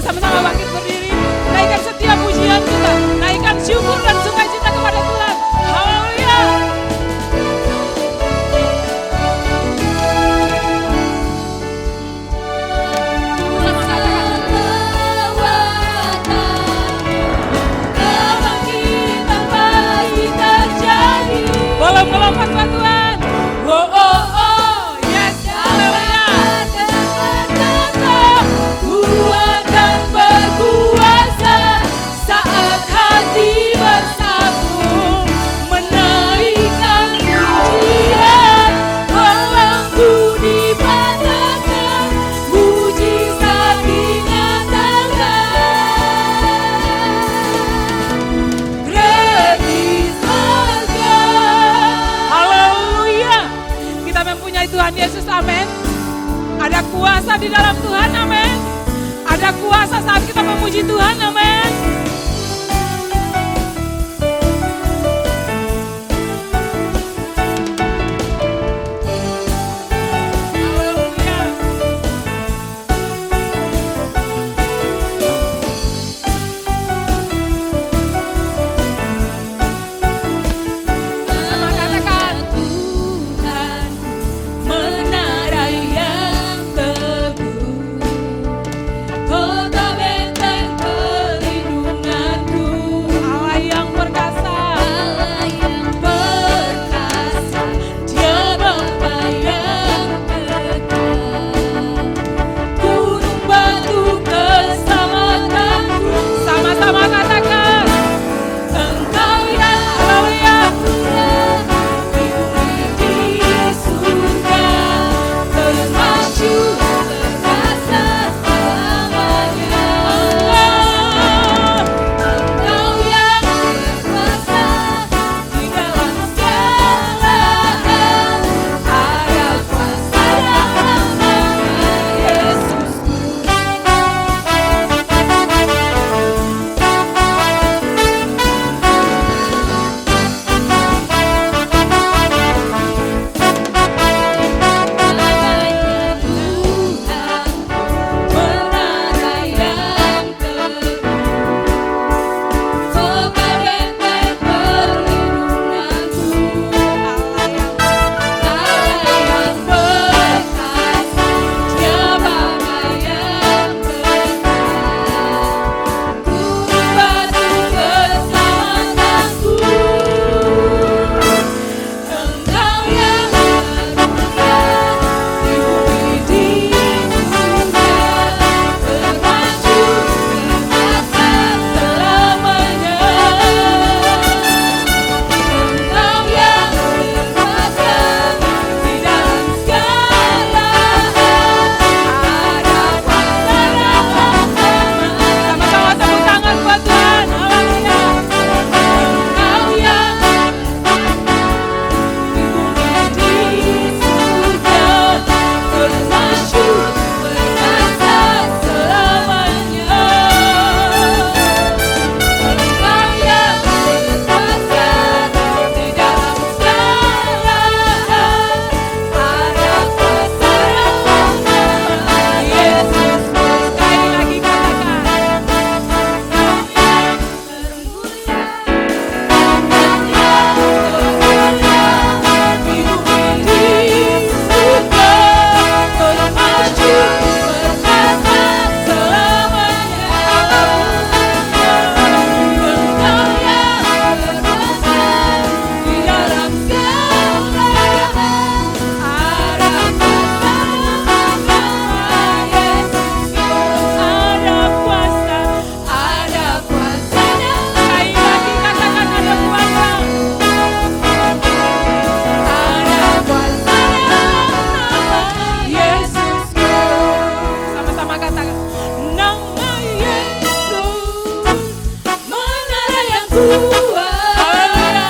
sama-sama bangkit berdiri. Naikkan setiap pujian kita, naikkan syukur dan sukacita kepada Tuhan. Haleluya. Belum melompat buat Tuhan. Oh, oh, oh, yes, haleluya. Tuhan dan berkuasa saat hati bersatu menaikkan pujian, belenggu dipatahkan, mujizat dinyatakan. Great is our God. Haleluya. Kita mempunyai Tuhan Yesus, amin. Ada kuasa di dalam Tuhan, amin. Ada kuasa saat kita memuji Tuhan, amin. Haleluya. Sama katakan Tuhan menara yang teguh, kota benteng perlindunganku, Allah yang perkasa, Dia Bapa yang kekal, gunung batu keselamatanku. Sama-sama katakan Engkau yang haleluya di surga, termasyhur perkasa selamanya. Engkau yang berkuasa di dalam segala hal, ada kuasa dalam nama Yesusku. Sama-sama tepuk tangan buat Tuhan. Haleluya. Engkau yang di surga, termasyhur perkasa selamanya. Engkau yang berkuasa di dalam segala hal, ada kuasa dalam nama Yesus. Sekali lagi katakan sama-sama katakan nama Yesus, menara yang kuat. Haleluya.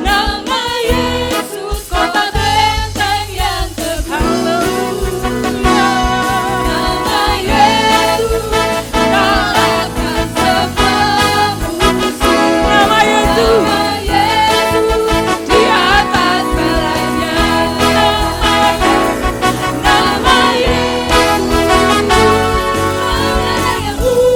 Nama Yesus, kota benteng yang teguh. Nama Yesus, kalahkan semua musuh. Nama Yesus, di atas segalanya. Nama Yesus, menara yang kuat.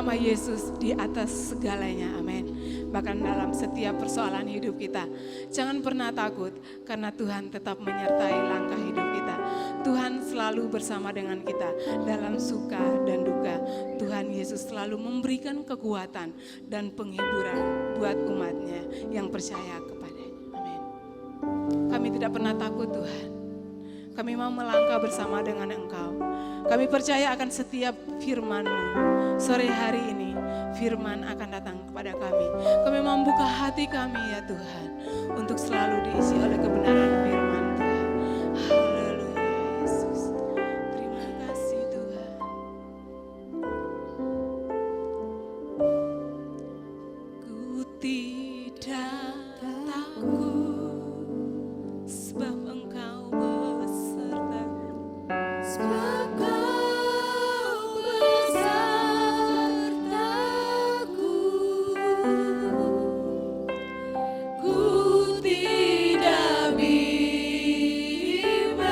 nama Yesus di atas segalanya, amin. Bahkan dalam setiap persoalan hidup kita, jangan pernah takut karena Tuhan tetap menyertai langkah hidup kita. Tuhan selalu bersama dengan kita dalam suka dan duka. Tuhan Yesus selalu memberikan kekuatan dan penghiburan buat umatnya yang percaya kepadanya, amin. Kami tidak pernah takut Tuhan. Kami mau melangkah bersama dengan Engkau. Kami percaya akan setiap firman-Mu. Sore hari ini firman akan datang kepada kami. Kami mau membuka hati kami ya Tuhan, untuk selalu diisi oleh kebenaran firman Tuhan. Haleluya Yesus. Terima kasih Tuhan. Ku tidak takut sebab Engkau besertaku. Sebab Kau besertaku. Ku tidak bimbang.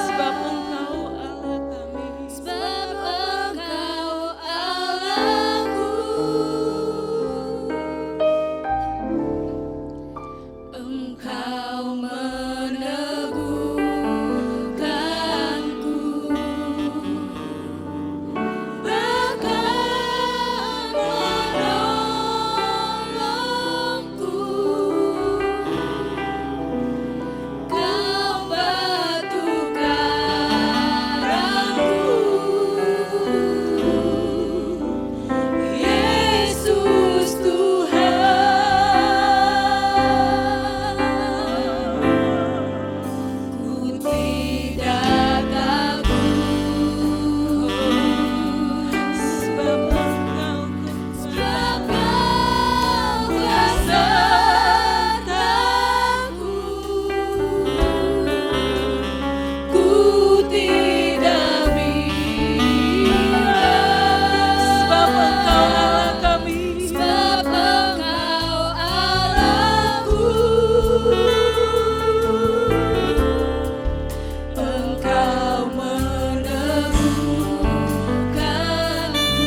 Sebab Engkau Allah kami. Sebab Engkau Allahku. Engkau meneguhkanku, bahkan menolongku. Kau batu karangku, Yesus Tuhan. Ku tidak takut sebab Engkau besertaku. Ku tidak bimbang. Sebab Engkau Allah kami. Sebab Engkau Allahku. Engkau meneguhkanku,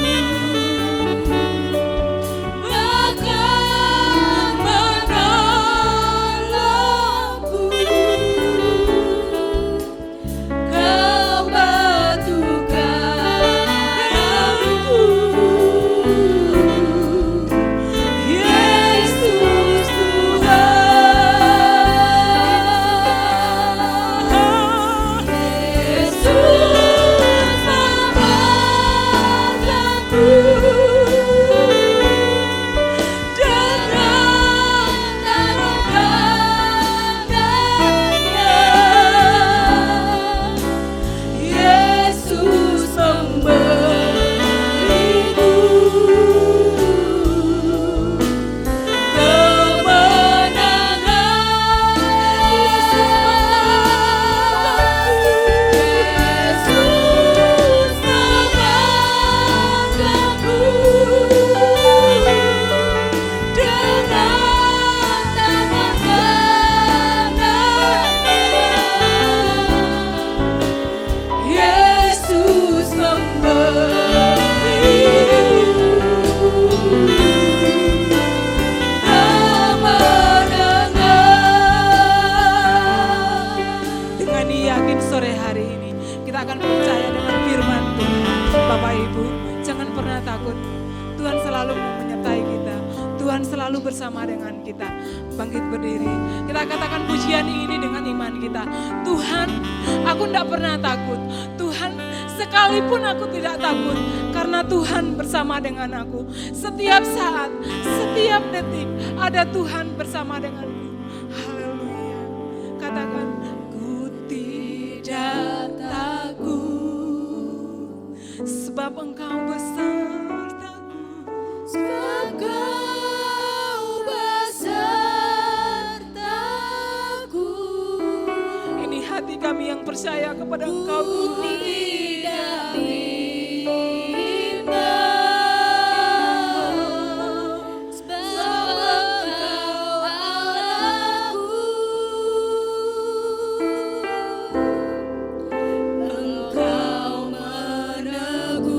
bahkan menolongku. Kau batu karangku, Yesus Tuhan. Yesus memelukku dengan tangan kanannya. Yesus memberiku kemenangan. Yesus membanggaku dengan tangan kanannya. Yesus kemenangan. Dengan yakin sore hari ini kita akan percaya dengan firman Tuhan. Bapak Ibu, jangan pernah takut. Tuhan selalu menyertai kita. Tuhan selalu bersama dengan kita. Bangkit berdiri. Kita katakan pujian ini dengan iman kita. Tuhan, aku tidak pernah takut. Tuhan, sekalipun aku tidak takut, karena Tuhan bersama dengan aku. Setiap saat, setiap detik ada Tuhan bersama denganku. Haleluya. Katakan, ku tidak takut sebab Engkau besertaku. Sebab Kau besertaku. Ini hati kami yang percaya kepada Engkau. Ku tidak bimbang. Sebab Engkau Allahku. Engkau meneguhkanku,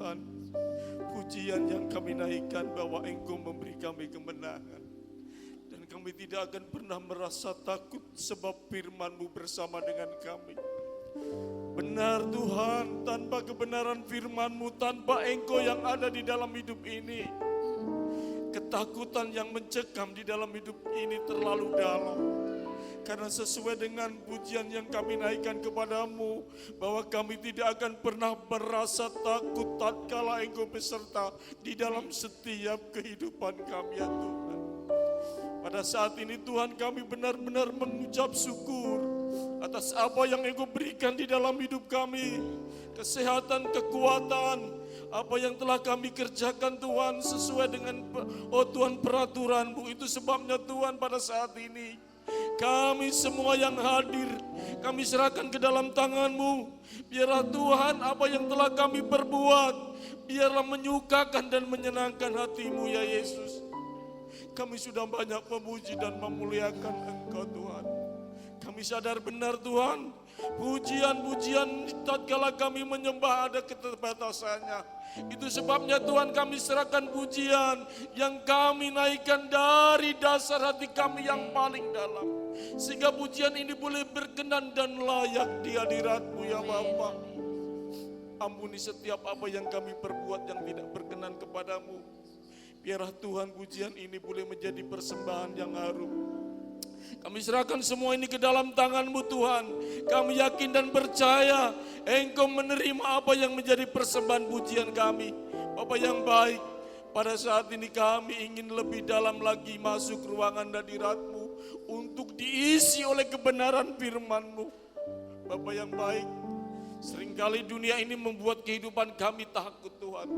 Tuhan. Pujian yang kami naikkan bahwa Engkau memberi kami kemenangan. Dan kami tidak akan pernah merasa takut sebab firman-Mu bersama dengan kami. Benar Tuhan, tanpa kebenaran firman-Mu, tanpa Engkau yang ada di dalam hidup ini, ketakutan yang mencekam di dalam hidup ini terlalu dalam. Karena sesuai dengan pujian yang kami naikkan kepadamu, bahwa kami tidak akan pernah merasa takut tatkala Engkau beserta di dalam setiap kehidupan kami ya Tuhan. Pada saat ini Tuhan, kami benar-benar mengucap syukur atas apa yang Engkau berikan di dalam hidup kami. Kesehatan, kekuatan, apa yang telah kami kerjakan Tuhan sesuai dengan Tuhan peraturan-Mu. Itu sebabnya Tuhan pada saat ini kami semua yang hadir, kami serahkan ke dalam tangan-Mu. Biarlah Tuhan apa yang telah kami perbuat, biarlah menyukakan dan menyenangkan hati-Mu ya Yesus. Kami sudah banyak memuji dan memuliakan Engkau Tuhan. Kami sadar benar Tuhan, pujian-pujian tatkala kami menyembah ada keterbatasannya. Itu sebabnya Tuhan kami serahkan pujian yang kami naikkan dari dasar hati kami yang paling dalam. Sehingga pujian ini boleh berkenan dan layak di hadirat-Mu ya Bapa. Ampuni setiap apa yang kami perbuat yang tidak berkenan kepadamu. Biarlah Tuhan pujian ini boleh menjadi persembahan yang harum. Kami serahkan semua ini ke dalam tangan-Mu Tuhan. Kami yakin dan percaya Engkau menerima apa yang menjadi persembahan pujian kami. Bapa yang baik, pada saat ini kami ingin lebih dalam lagi masuk ruangan hadirat-Mu untuk diisi oleh kebenaran firman-Mu. Bapa yang baik, seringkali dunia ini membuat kehidupan kami takut Tuhan.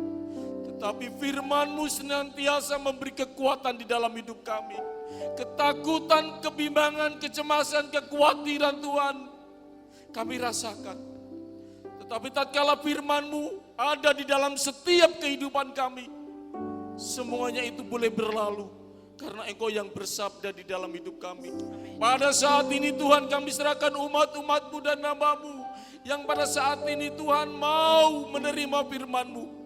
Tetapi firman-Mu senantiasa memberi kekuatan di dalam hidup kami. Ketakutan, kebimbangan, kecemasan, kekhawatiran Tuhan kami rasakan. Tetapi tatkala firman-Mu ada di dalam setiap kehidupan kami, semuanya itu boleh berlalu. Karena Engkau yang bersabda di dalam hidup kami. Pada saat ini Tuhan kami serahkan umat-umat-Mu dan nama-Mu yang pada saat ini Tuhan mau menerima firman-Mu.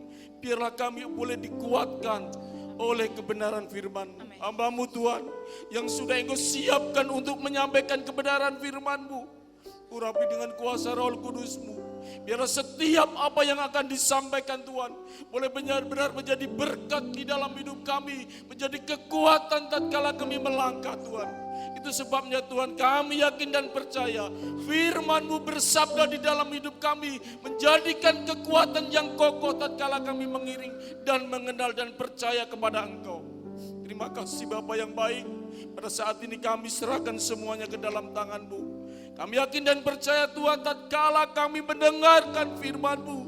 Biarlah kami boleh dikuatkan oleh kebenaran firman-Mu. Hamba-Mu Tuhan yang sudah Engkau siapkan untuk menyampaikan kebenaran firman-Mu. Urapi dengan kuasa Roh Kudus-Mu. Biarlah setiap apa yang akan disampaikan Tuhan boleh benar-benar menjadi berkat di dalam hidup kami. Menjadi kekuatan tatkala kami melangkah Tuhan. Itu sebabnya Tuhan kami yakin dan percaya firman-Mu bersabda di dalam hidup kami. Menjadikan kekuatan yang kokoh tatkala kami mengiring dan mengenal dan percaya kepada Engkau. Terima kasih Bapa yang baik. Pada saat ini kami serahkan semuanya ke dalam tangan-Mu. Kami yakin dan percaya Tuhan tatkala kami mendengarkan firman-Mu.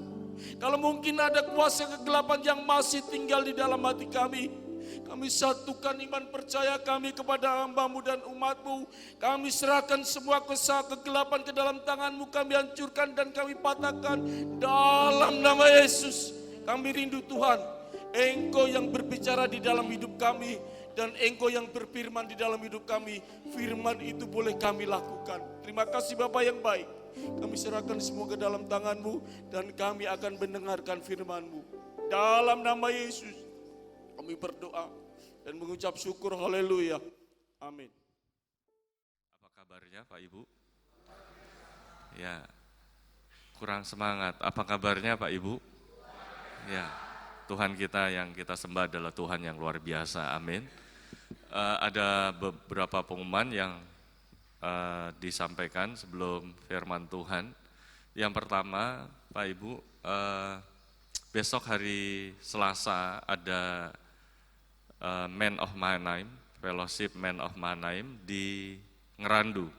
Kalau mungkin ada kuasa kegelapan yang masih tinggal di dalam hati kami. Kami satukan iman percaya kami kepada hamba-Mu dan umat-Mu. Kami serahkan semua kuasa kegelapan ke dalam tangan-Mu. Kami hancurkan dan kami patahkan dalam nama Yesus. Kami rindu Tuhan, Engkau yang berbicara di dalam hidup kami. Dan Engkau yang berfirman di dalam hidup kami. Firman itu boleh kami lakukan. Terima kasih Bapa yang baik. Kami serahkan semua ke dalam tangan-Mu. Dan kami akan mendengarkan firman-Mu. Dalam nama Yesus kami berdoa dan mengucap syukur. Haleluya. Amin. Apa kabarnya Pak Ibu? Ya, kurang semangat. Apa kabarnya Pak Ibu? Ya, Tuhan kita yang kita sembah adalah Tuhan yang luar biasa. Amin. Ada beberapa pengumuman yang disampaikan sebelum firman Tuhan. Yang pertama, Pak Ibu, besok hari Selasa ada Man of Mannheim, Fellowship Man of Mannheim di Ngerandu,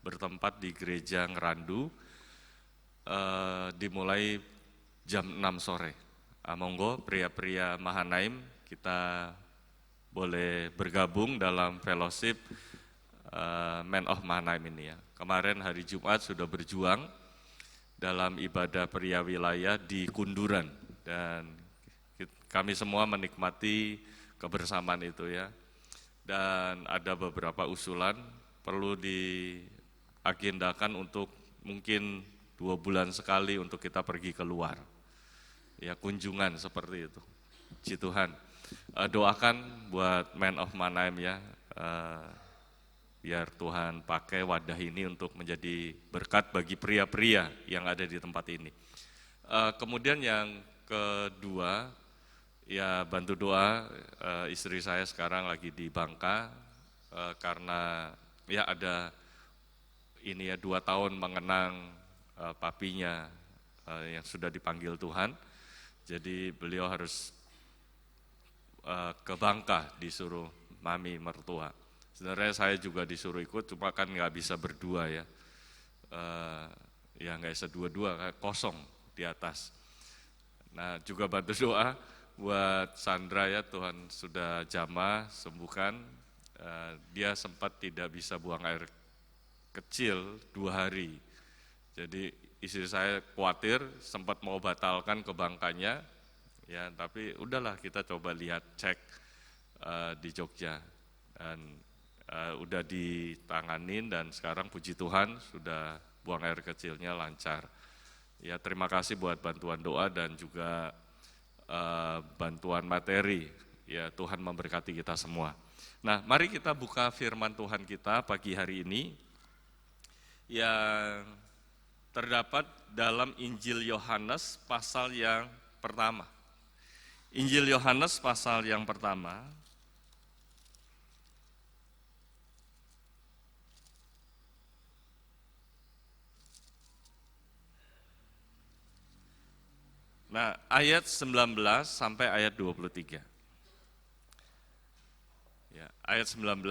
bertempat di gereja Ngerandu, dimulai jam 6 sore. Monggo pria-pria Mannheim kita boleh bergabung dalam Fellowship Man of Mannheim ini ya. Kemarin hari Jumat sudah berjuang dalam ibadah pria wilayah di Kunduran dan kami semua menikmati kebersamaan itu ya. Dan ada beberapa usulan perlu diagendakan untuk mungkin 2 bulan sekali untuk kita pergi keluar. ya kunjungan seperti itu. Puji Tuhan. Doakan buat Man of Mannheim ya, biar Tuhan pakai wadah ini untuk menjadi berkat bagi pria-pria yang ada di tempat ini. Kemudian yang kedua, ya bantu doa, istri saya sekarang lagi di Bangka, karena ya ada ini ya 2 tahun mengenang papinya yang sudah dipanggil Tuhan, jadi beliau harus ke Bangka, disuruh mami mertua. Sebenarnya saya juga disuruh ikut, cuma kan nggak bisa berdua ya, ya nggak bisa dua-dua, kosong di atas. Nah juga bantu doa buat Sandra ya, Tuhan sudah jamah sembuhkan. Dia sempat tidak bisa buang air kecil 2 hari. Jadi istri saya khawatir, sempat mau batalkan ke Bangkanya, ya tapi udahlah kita coba lihat cek di Jogja, dan udah ditanganin dan sekarang puji Tuhan sudah buang air kecilnya lancar. Ya terima kasih buat bantuan doa dan juga bantuan materi, ya Tuhan memberkati kita semua. Nah mari kita buka firman Tuhan kita pagi hari ini yang terdapat dalam Injil Yohanes pasal yang pertama. Injil Yohanes pasal yang pertama. Nah, ayat 19 sampai ayat 23. Ya, ayat 19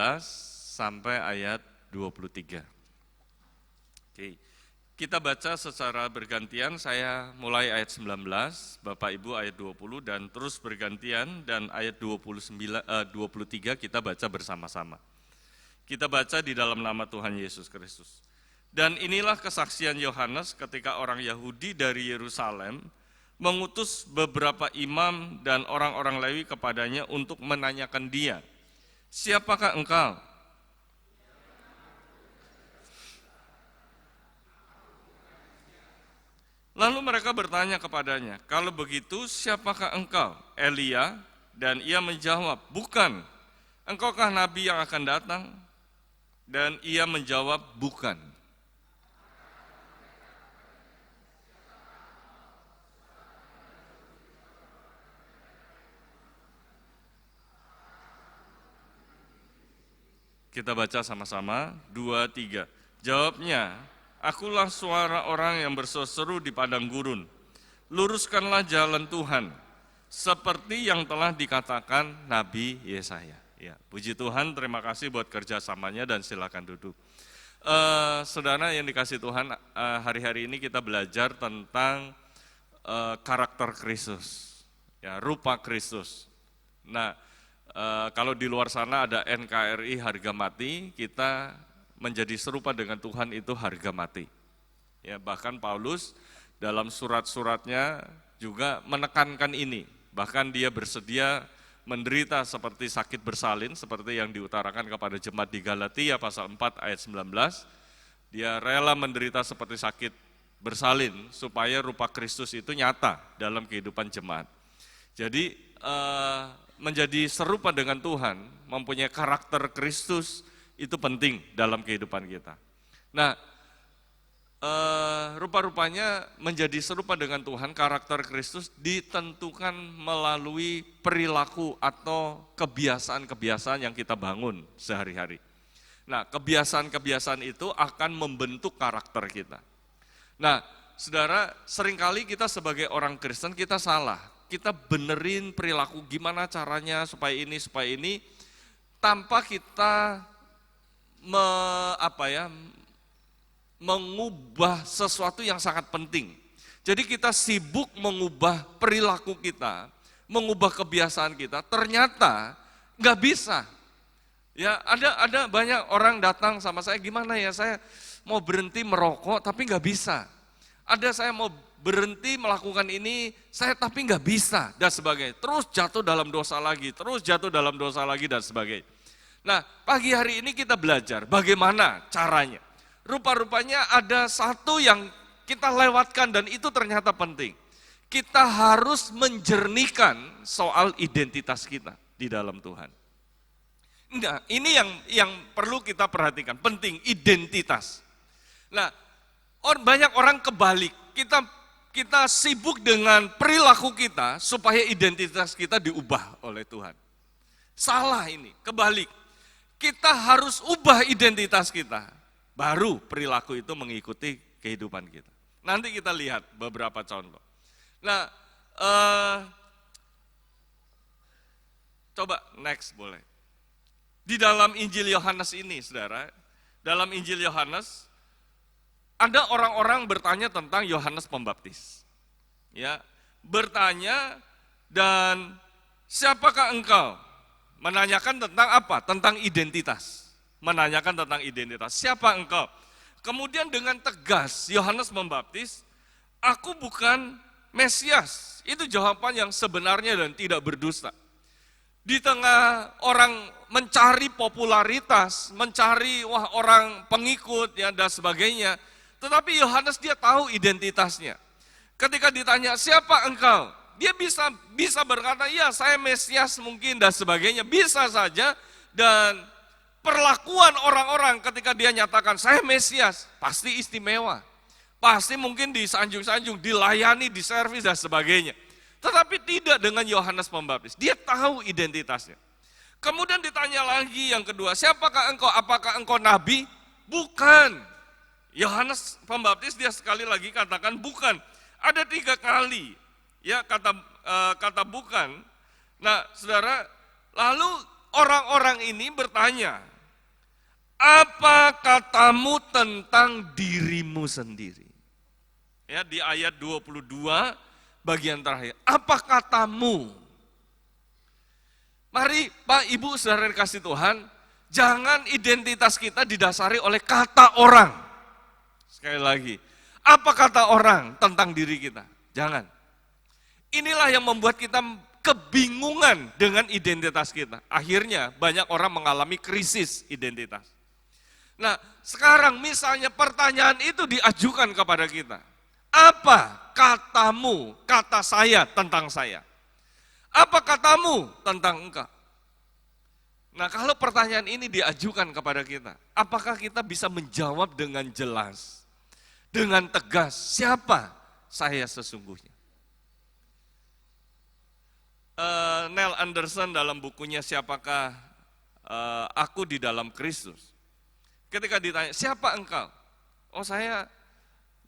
sampai ayat 23. Oke. Kita baca secara bergantian, saya mulai ayat 19, Bapak Ibu ayat 20 dan terus bergantian, dan ayat 23 kita baca bersama-sama. Kita baca di dalam nama Tuhan Yesus Kristus. Dan inilah kesaksian Yohanes ketika orang Yahudi dari Yerusalem mengutus beberapa imam dan orang-orang Lewi kepadanya untuk menanyakan dia, "Siapakah engkau?" Lalu mereka bertanya kepadanya, "Kalau begitu siapakah engkau?" Elia, dan ia menjawab, "Bukan." "Engkaukah nabi yang akan datang?" Dan ia menjawab, "Bukan." Kita baca sama-sama, 2, 3. Jawabnya, "Akulah suara orang yang berseru di padang gurun. Luruskanlah jalan Tuhan, seperti yang telah dikatakan Nabi Yesaya." Ya, puji Tuhan, terima kasih buat kerjasamanya dan silakan duduk. Saudara yang dikasih Tuhan, hari-hari ini kita belajar tentang karakter Kristus, ya, rupa Kristus. Nah, kalau di luar sana ada NKRI harga mati, kita menjadi serupa dengan Tuhan itu harga mati. Ya, bahkan Paulus dalam surat-suratnya juga menekankan ini. Bahkan dia bersedia menderita seperti sakit bersalin, seperti yang diutarakan kepada jemaat di Galatia pasal 4 ayat 19. Dia rela menderita seperti sakit bersalin supaya rupa Kristus itu nyata dalam kehidupan jemaat. Jadi menjadi serupa dengan Tuhan, mempunyai karakter Kristus, itu penting dalam kehidupan kita. Nah, rupa-rupanya menjadi serupa dengan Tuhan, karakter Kristus ditentukan melalui perilaku atau kebiasaan-kebiasaan yang kita bangun sehari-hari. Nah, kebiasaan-kebiasaan itu akan membentuk karakter kita. Nah, saudara, seringkali kita sebagai orang Kristen kita salah. Kita benerin perilaku gimana caranya supaya ini, tanpa kita mengubah sesuatu yang sangat penting. Jadi kita sibuk mengubah perilaku kita, mengubah kebiasaan kita, ternyata nggak bisa. Ya, ada banyak orang datang sama saya, "Gimana ya, saya mau berhenti merokok tapi nggak bisa. Ada saya mau berhenti melakukan ini, saya tapi nggak bisa," dan sebagainya. Terus jatuh dalam dosa lagi, dan sebagainya. Nah, pagi hari ini kita belajar bagaimana caranya. Rupa-rupanya ada satu yang kita lewatkan dan itu ternyata penting. kita harus menjernihkan soal identitas kita di dalam Tuhan. Enggak, ini yang perlu kita perhatikan, penting identitas. Nah, banyak orang kebalik, kita sibuk dengan perilaku kita supaya identitas kita diubah oleh Tuhan. Salah ini, kebalik. Kita harus ubah identitas kita, baru perilaku itu mengikuti kehidupan kita. Nanti kita lihat beberapa contoh. Nah, coba next boleh. Di dalam Injil Yohanes ini, saudara, dalam Injil Yohanes, ada orang-orang bertanya tentang Yohanes Pembaptis. Ya, bertanya, dan siapakah engkau? Menanyakan tentang apa? Tentang identitas. Menanyakan tentang identitas. Siapa engkau? Kemudian dengan tegas Yohanes Pembaptis, aku bukan Mesias. Itu jawaban yang sebenarnya dan tidak berdusta. Di tengah orang mencari popularitas, mencari orang pengikut ya, dan sebagainya, tetapi Yohanes dia tahu identitasnya. Ketika ditanya, siapa engkau? Dia bisa berkata, ya saya Mesias mungkin dan sebagainya, bisa saja. Dan perlakuan orang-orang ketika dia nyatakan, saya Mesias, pasti istimewa. Pasti mungkin disanjung-sanjung, dilayani, diservis dan sebagainya. Tetapi tidak dengan Yohanes Pembaptis, dia tahu identitasnya. Kemudian ditanya lagi yang kedua, siapakah engkau? Apakah engkau nabi? Bukan. Yohanes Pembaptis dia sekali lagi katakan bukan. Ada 3 kali. Ya kata bukan. Nah saudara, lalu orang-orang ini bertanya, apa katamu tentang dirimu sendiri? Ya di ayat 22 bagian terakhir, apa katamu? Mari Pak Ibu saudara kasih Tuhan, jangan identitas kita didasari oleh kata orang. Sekali lagi, apa kata orang tentang diri kita? Jangan. Inilah yang membuat kita kebingungan dengan identitas kita. Akhirnya banyak orang mengalami krisis identitas. Nah sekarang misalnya pertanyaan itu diajukan kepada kita. Apa katamu, kata saya tentang saya? Apa katamu tentang engkau? Nah kalau pertanyaan ini diajukan kepada kita, apakah kita bisa menjawab dengan jelas, dengan tegas, siapa saya sesungguhnya? Neil Anderson dalam bukunya Siapakah Aku di Dalam Kristus, ketika ditanya, siapa engkau? Oh saya,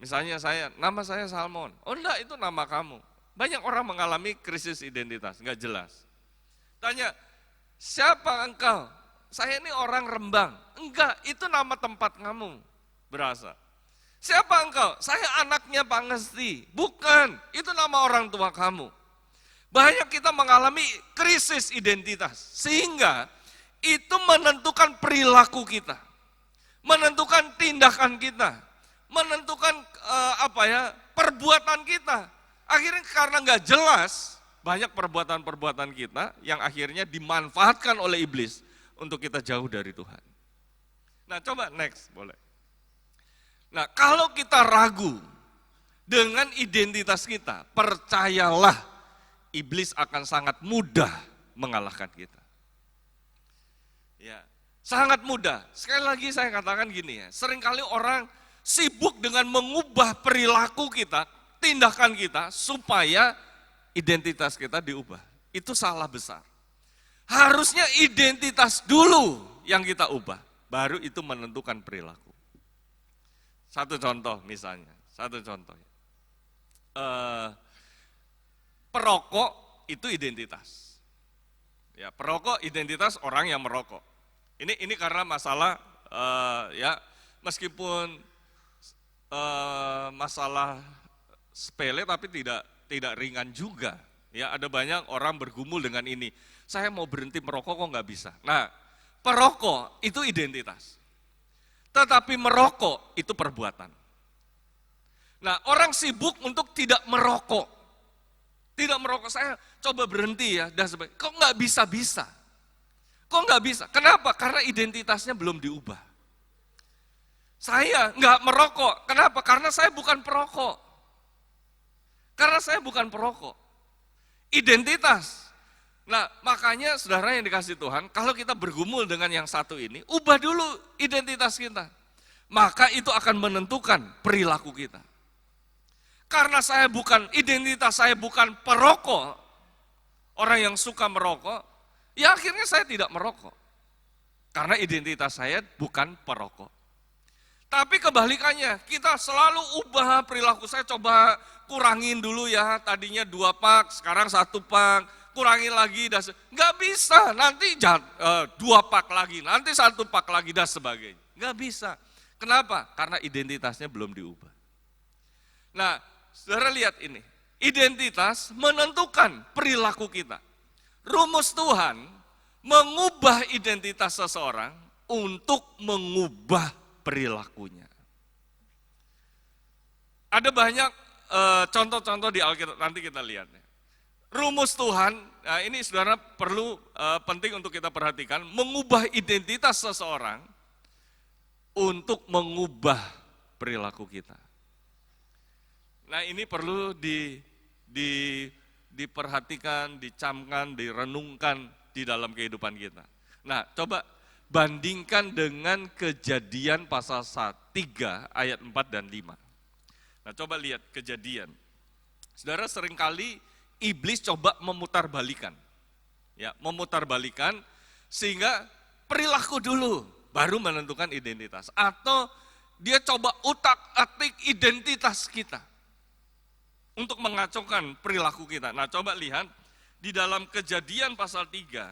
misalnya nama saya Salmon. Oh enggak, itu nama kamu. Banyak orang mengalami krisis identitas, enggak jelas. Tanya, siapa engkau? Saya ini orang Rembang. Enggak, itu nama tempat kamu berasal. Siapa engkau? Saya anaknya Pak Ngesti. Bukan, itu nama orang tua kamu. Banyak kita mengalami krisis identitas, sehingga itu menentukan perilaku kita, menentukan tindakan kita, menentukan perbuatan kita. Akhirnya karena nggak jelas, banyak perbuatan-perbuatan kita yang akhirnya dimanfaatkan oleh iblis untuk kita jauh dari Tuhan. Nah coba next boleh. Nah kalau kita ragu dengan identitas kita, percayalah, iblis akan sangat mudah mengalahkan kita. Ya, sangat mudah. Sekali lagi saya katakan gini ya, seringkali orang sibuk dengan mengubah perilaku kita, tindakan kita, supaya identitas kita diubah. Itu salah besar. Harusnya identitas dulu yang kita ubah, baru itu menentukan perilaku. Satu contoh misalnya, perokok itu identitas. Ya, perokok identitas orang yang merokok. Ini karena masalah meskipun masalah sepele tapi tidak ringan juga. Ya, ada banyak orang bergumul dengan ini. Saya mau berhenti merokok kok nggak bisa. Nah, perokok itu identitas. Tetapi merokok itu perbuatan. Nah, orang sibuk untuk tidak merokok. Tidak merokok, saya coba berhenti ya, dan sebagainya. Kok nggak bisa? Kok nggak bisa? Kenapa? Karena identitasnya belum diubah. Saya nggak merokok, kenapa? Karena saya bukan perokok. Karena saya bukan perokok. Identitas. Nah, makanya saudara yang dikasih Tuhan, kalau kita bergumul dengan yang satu ini, ubah dulu identitas kita. Maka itu akan menentukan perilaku kita. Karena identitas saya bukan perokok, orang yang suka merokok, ya akhirnya saya tidak merokok. Karena identitas saya bukan perokok. Tapi kebalikannya, kita selalu ubah perilaku. Saya coba kurangin dulu ya, tadinya 2 pak, sekarang 1 pak, kurangin lagi, nggak bisa, nanti 2 pak lagi, nanti 1 pak lagi, dan sebagainya. Nggak bisa. Kenapa? Karena identitasnya belum diubah. Nah, saudara lihat ini, identitas menentukan perilaku kita. Rumus Tuhan mengubah identitas seseorang untuk mengubah perilakunya. Ada banyak contoh-contoh di Alkitab, nanti kita lihat. Rumus Tuhan, nah ini saudara perlu penting untuk kita perhatikan, mengubah identitas seseorang untuk mengubah perilaku kita. Nah ini perlu diperhatikan, dicamkan, direnungkan di dalam kehidupan kita. Nah coba bandingkan dengan Kejadian pasal 3 ayat 4 dan 5. Nah coba lihat Kejadian. Saudara seringkali iblis coba memutarbalikan. Ya, memutarbalikan sehingga perilaku dulu baru menentukan identitas. Atau dia coba utak-atik identitas kita untuk mengacaukan perilaku kita. Nah coba lihat di dalam Kejadian pasal 3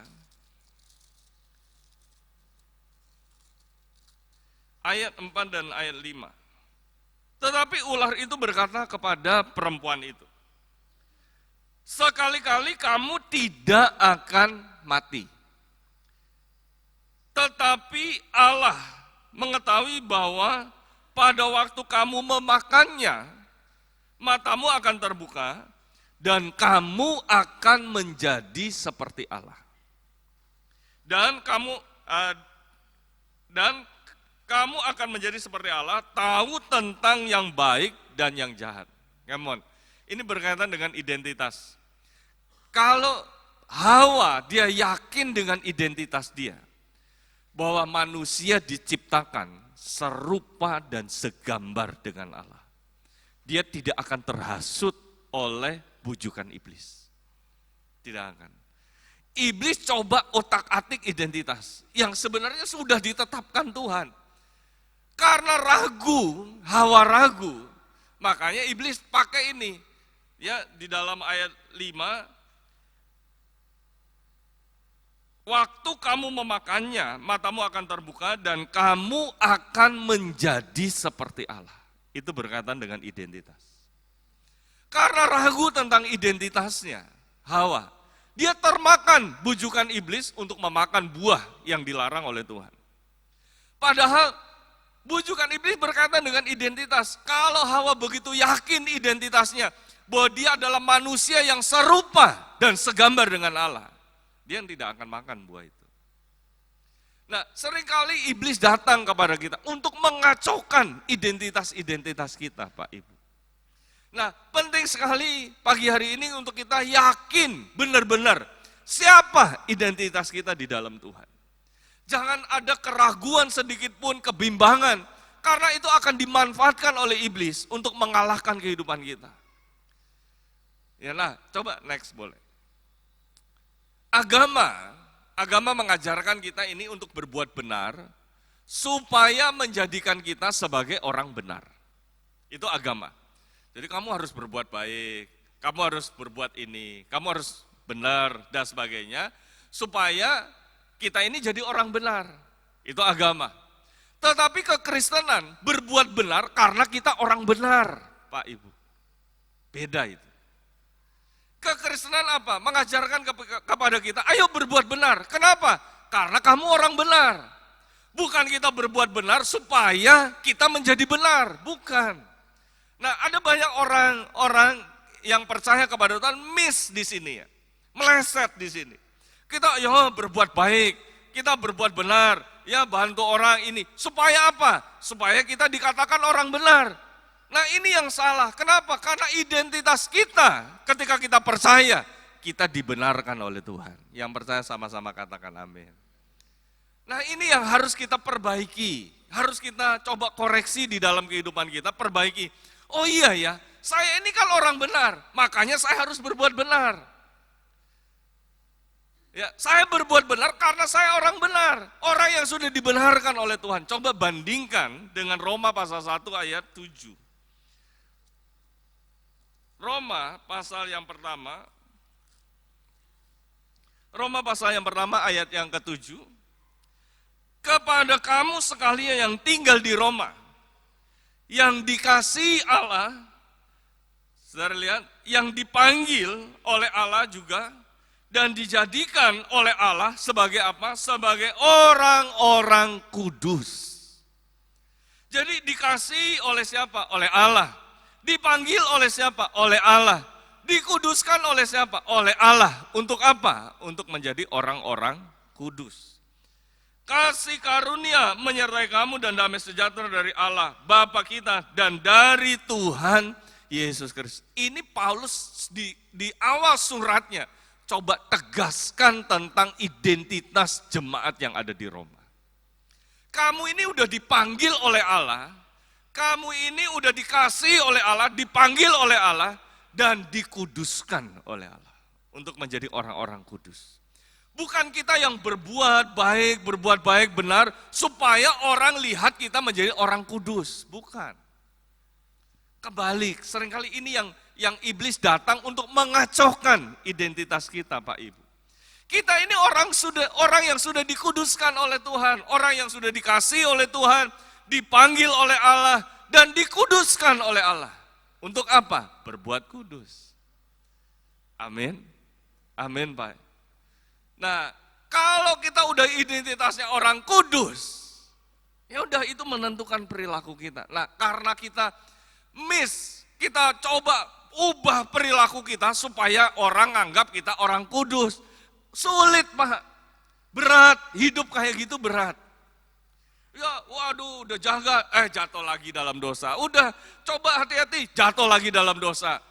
ayat 4 dan ayat 5. Tetapi ular itu berkata kepada perempuan itu, sekali-kali kamu tidak akan mati. Tetapi Allah mengetahui bahwa pada waktu kamu memakannya, matamu akan terbuka dan kamu akan menjadi seperti Allah. Dan kamu akan menjadi seperti Allah, tahu tentang yang baik dan yang jahat. Come on. Ini berkaitan dengan identitas. Kalau Hawa dia yakin dengan identitas dia, bahwa manusia diciptakan serupa dan segambar dengan Allah. Dia tidak akan terhasut oleh bujukan iblis. Tidak akan. Iblis coba otak-atik identitas yang sebenarnya sudah ditetapkan Tuhan. Karena Hawa ragu, makanya iblis pakai ini. Ya, di dalam ayat 5, waktu kamu memakannya, matamu akan terbuka dan kamu akan menjadi seperti Allah. Itu berkaitan dengan identitas. Karena ragu tentang identitasnya, Hawa, dia termakan bujukan iblis untuk memakan buah yang dilarang oleh Tuhan. Padahal bujukan iblis berkaitan dengan identitas. Kalau Hawa begitu yakin identitasnya, bahwa dia adalah manusia yang serupa dan segambar dengan Allah, dia tidak akan makan buah itu. Nah, seringkali iblis datang kepada kita untuk mengacaukan identitas-identitas kita, Pak Ibu. Nah, penting sekali pagi hari ini untuk kita yakin benar-benar siapa identitas kita di dalam Tuhan. Jangan ada keraguan sedikit pun, kebimbangan, karena itu akan dimanfaatkan oleh iblis untuk mengalahkan kehidupan kita. Ya, nah, coba next boleh. Agama mengajarkan kita ini untuk berbuat benar, supaya menjadikan kita sebagai orang benar. Itu agama. Jadi kamu harus berbuat baik, kamu harus berbuat ini, kamu harus benar, dan sebagainya, supaya kita ini jadi orang benar. Itu agama. Tetapi kekristenan berbuat benar karena kita orang benar, Pak Ibu. Beda itu. Kekristenan apa? Mengajarkan kepada kita, ayo berbuat benar. Kenapa? Karena kamu orang benar. Bukan kita berbuat benar supaya kita menjadi benar. Bukan. Nah, ada banyak orang yang percaya kepada Tuhan miss di sini ya. Meleset di sini. Kita berbuat baik, kita berbuat benar, ya bantu orang ini. Supaya apa? Supaya kita dikatakan orang benar. Nah ini yang salah, kenapa? Karena identitas kita ketika kita percaya, kita dibenarkan oleh Tuhan. Yang percaya sama-sama katakan amin. Nah ini yang harus kita perbaiki, harus kita coba koreksi di dalam kehidupan kita, perbaiki. Oh iya ya, saya ini kan orang benar, makanya saya harus berbuat benar. Ya, saya berbuat benar karena saya orang benar, orang yang sudah dibenarkan oleh Tuhan. Coba bandingkan dengan Roma pasal 1 ayat 7. Roma pasal yang pertama ayat yang ke-7. Kepada kamu sekalian yang tinggal di Roma, yang dikasihi Allah, saudara lihat, yang dipanggil oleh Allah juga, dan dijadikan oleh Allah sebagai apa? Sebagai orang-orang kudus. Jadi dikasihi oleh siapa? Oleh Allah. Dipanggil oleh siapa? Oleh Allah. Dikuduskan oleh siapa? Oleh Allah. Untuk apa? Untuk menjadi orang-orang kudus. Kasih karunia menyertai kamu dan damai sejahtera dari Allah, Bapa kita, dan dari Tuhan Yesus Kristus. Ini Paulus di awal suratnya coba tegaskan tentang identitas jemaat yang ada di Roma. Kamu ini udah dipanggil oleh Allah, kamu ini udah dikasih oleh Allah, dipanggil oleh Allah, dan dikuduskan oleh Allah untuk menjadi orang-orang kudus. Bukan kita yang berbuat baik benar, supaya orang lihat kita menjadi orang kudus. Bukan. Kebalik, seringkali ini yang iblis datang untuk mengacaukan identitas kita, Pak Ibu. Kita ini orang yang sudah dikuduskan oleh Tuhan, orang yang sudah dikasih oleh Tuhan, dipanggil oleh Allah, dan dikuduskan oleh Allah. Untuk apa? Berbuat kudus. Amin. Amin, Pak. Nah, kalau kita udah identitasnya orang kudus, ya udah itu menentukan perilaku kita. Nah, karena kita kita coba ubah perilaku kita supaya orang anggap kita orang kudus. Sulit, Pak. Berat, hidup kayak gitu berat. Ya, waduh, udah jatuh lagi dalam dosa. Udah, coba hati-hati, jatuh lagi dalam dosa.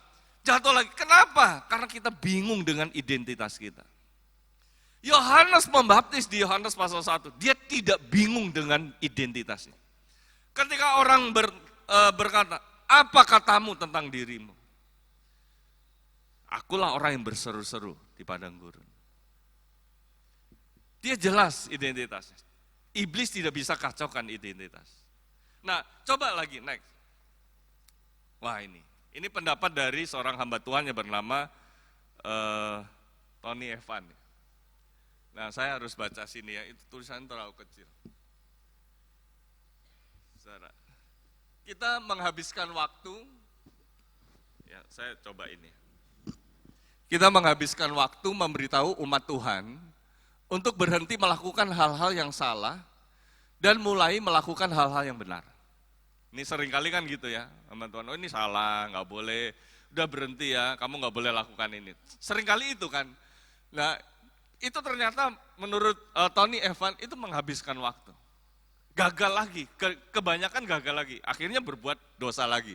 Jatuh lagi. Kenapa? Karena kita bingung dengan identitas kita. Yohanes Pembaptis di Yohanes pasal 1, dia tidak bingung dengan identitasnya. Ketika orang berkata, apa katamu tentang dirimu? Akulah orang yang berseru-seru di padang gurun. Dia jelas identitasnya. Iblis tidak bisa kacaukan identitas. Nah, coba lagi, next. Wah ini pendapat dari seorang hamba Tuhan yang bernama Tony Evan. Nah, saya harus baca sini ya, itu tulisannya terlalu kecil. Saudara, kita menghabiskan waktu, ya saya coba ini. Kita menghabiskan waktu memberitahu umat Tuhan untuk berhenti melakukan hal-hal yang salah dan mulai melakukan hal-hal yang benar. Ini seringkali kan gitu ya, teman-teman, oh ini salah, nggak boleh, udah berhenti ya, kamu nggak boleh lakukan ini. Seringkali itu kan. Nah, itu ternyata menurut Tony Evan itu menghabiskan waktu. Gagal lagi, kebanyakan gagal lagi, akhirnya berbuat dosa lagi.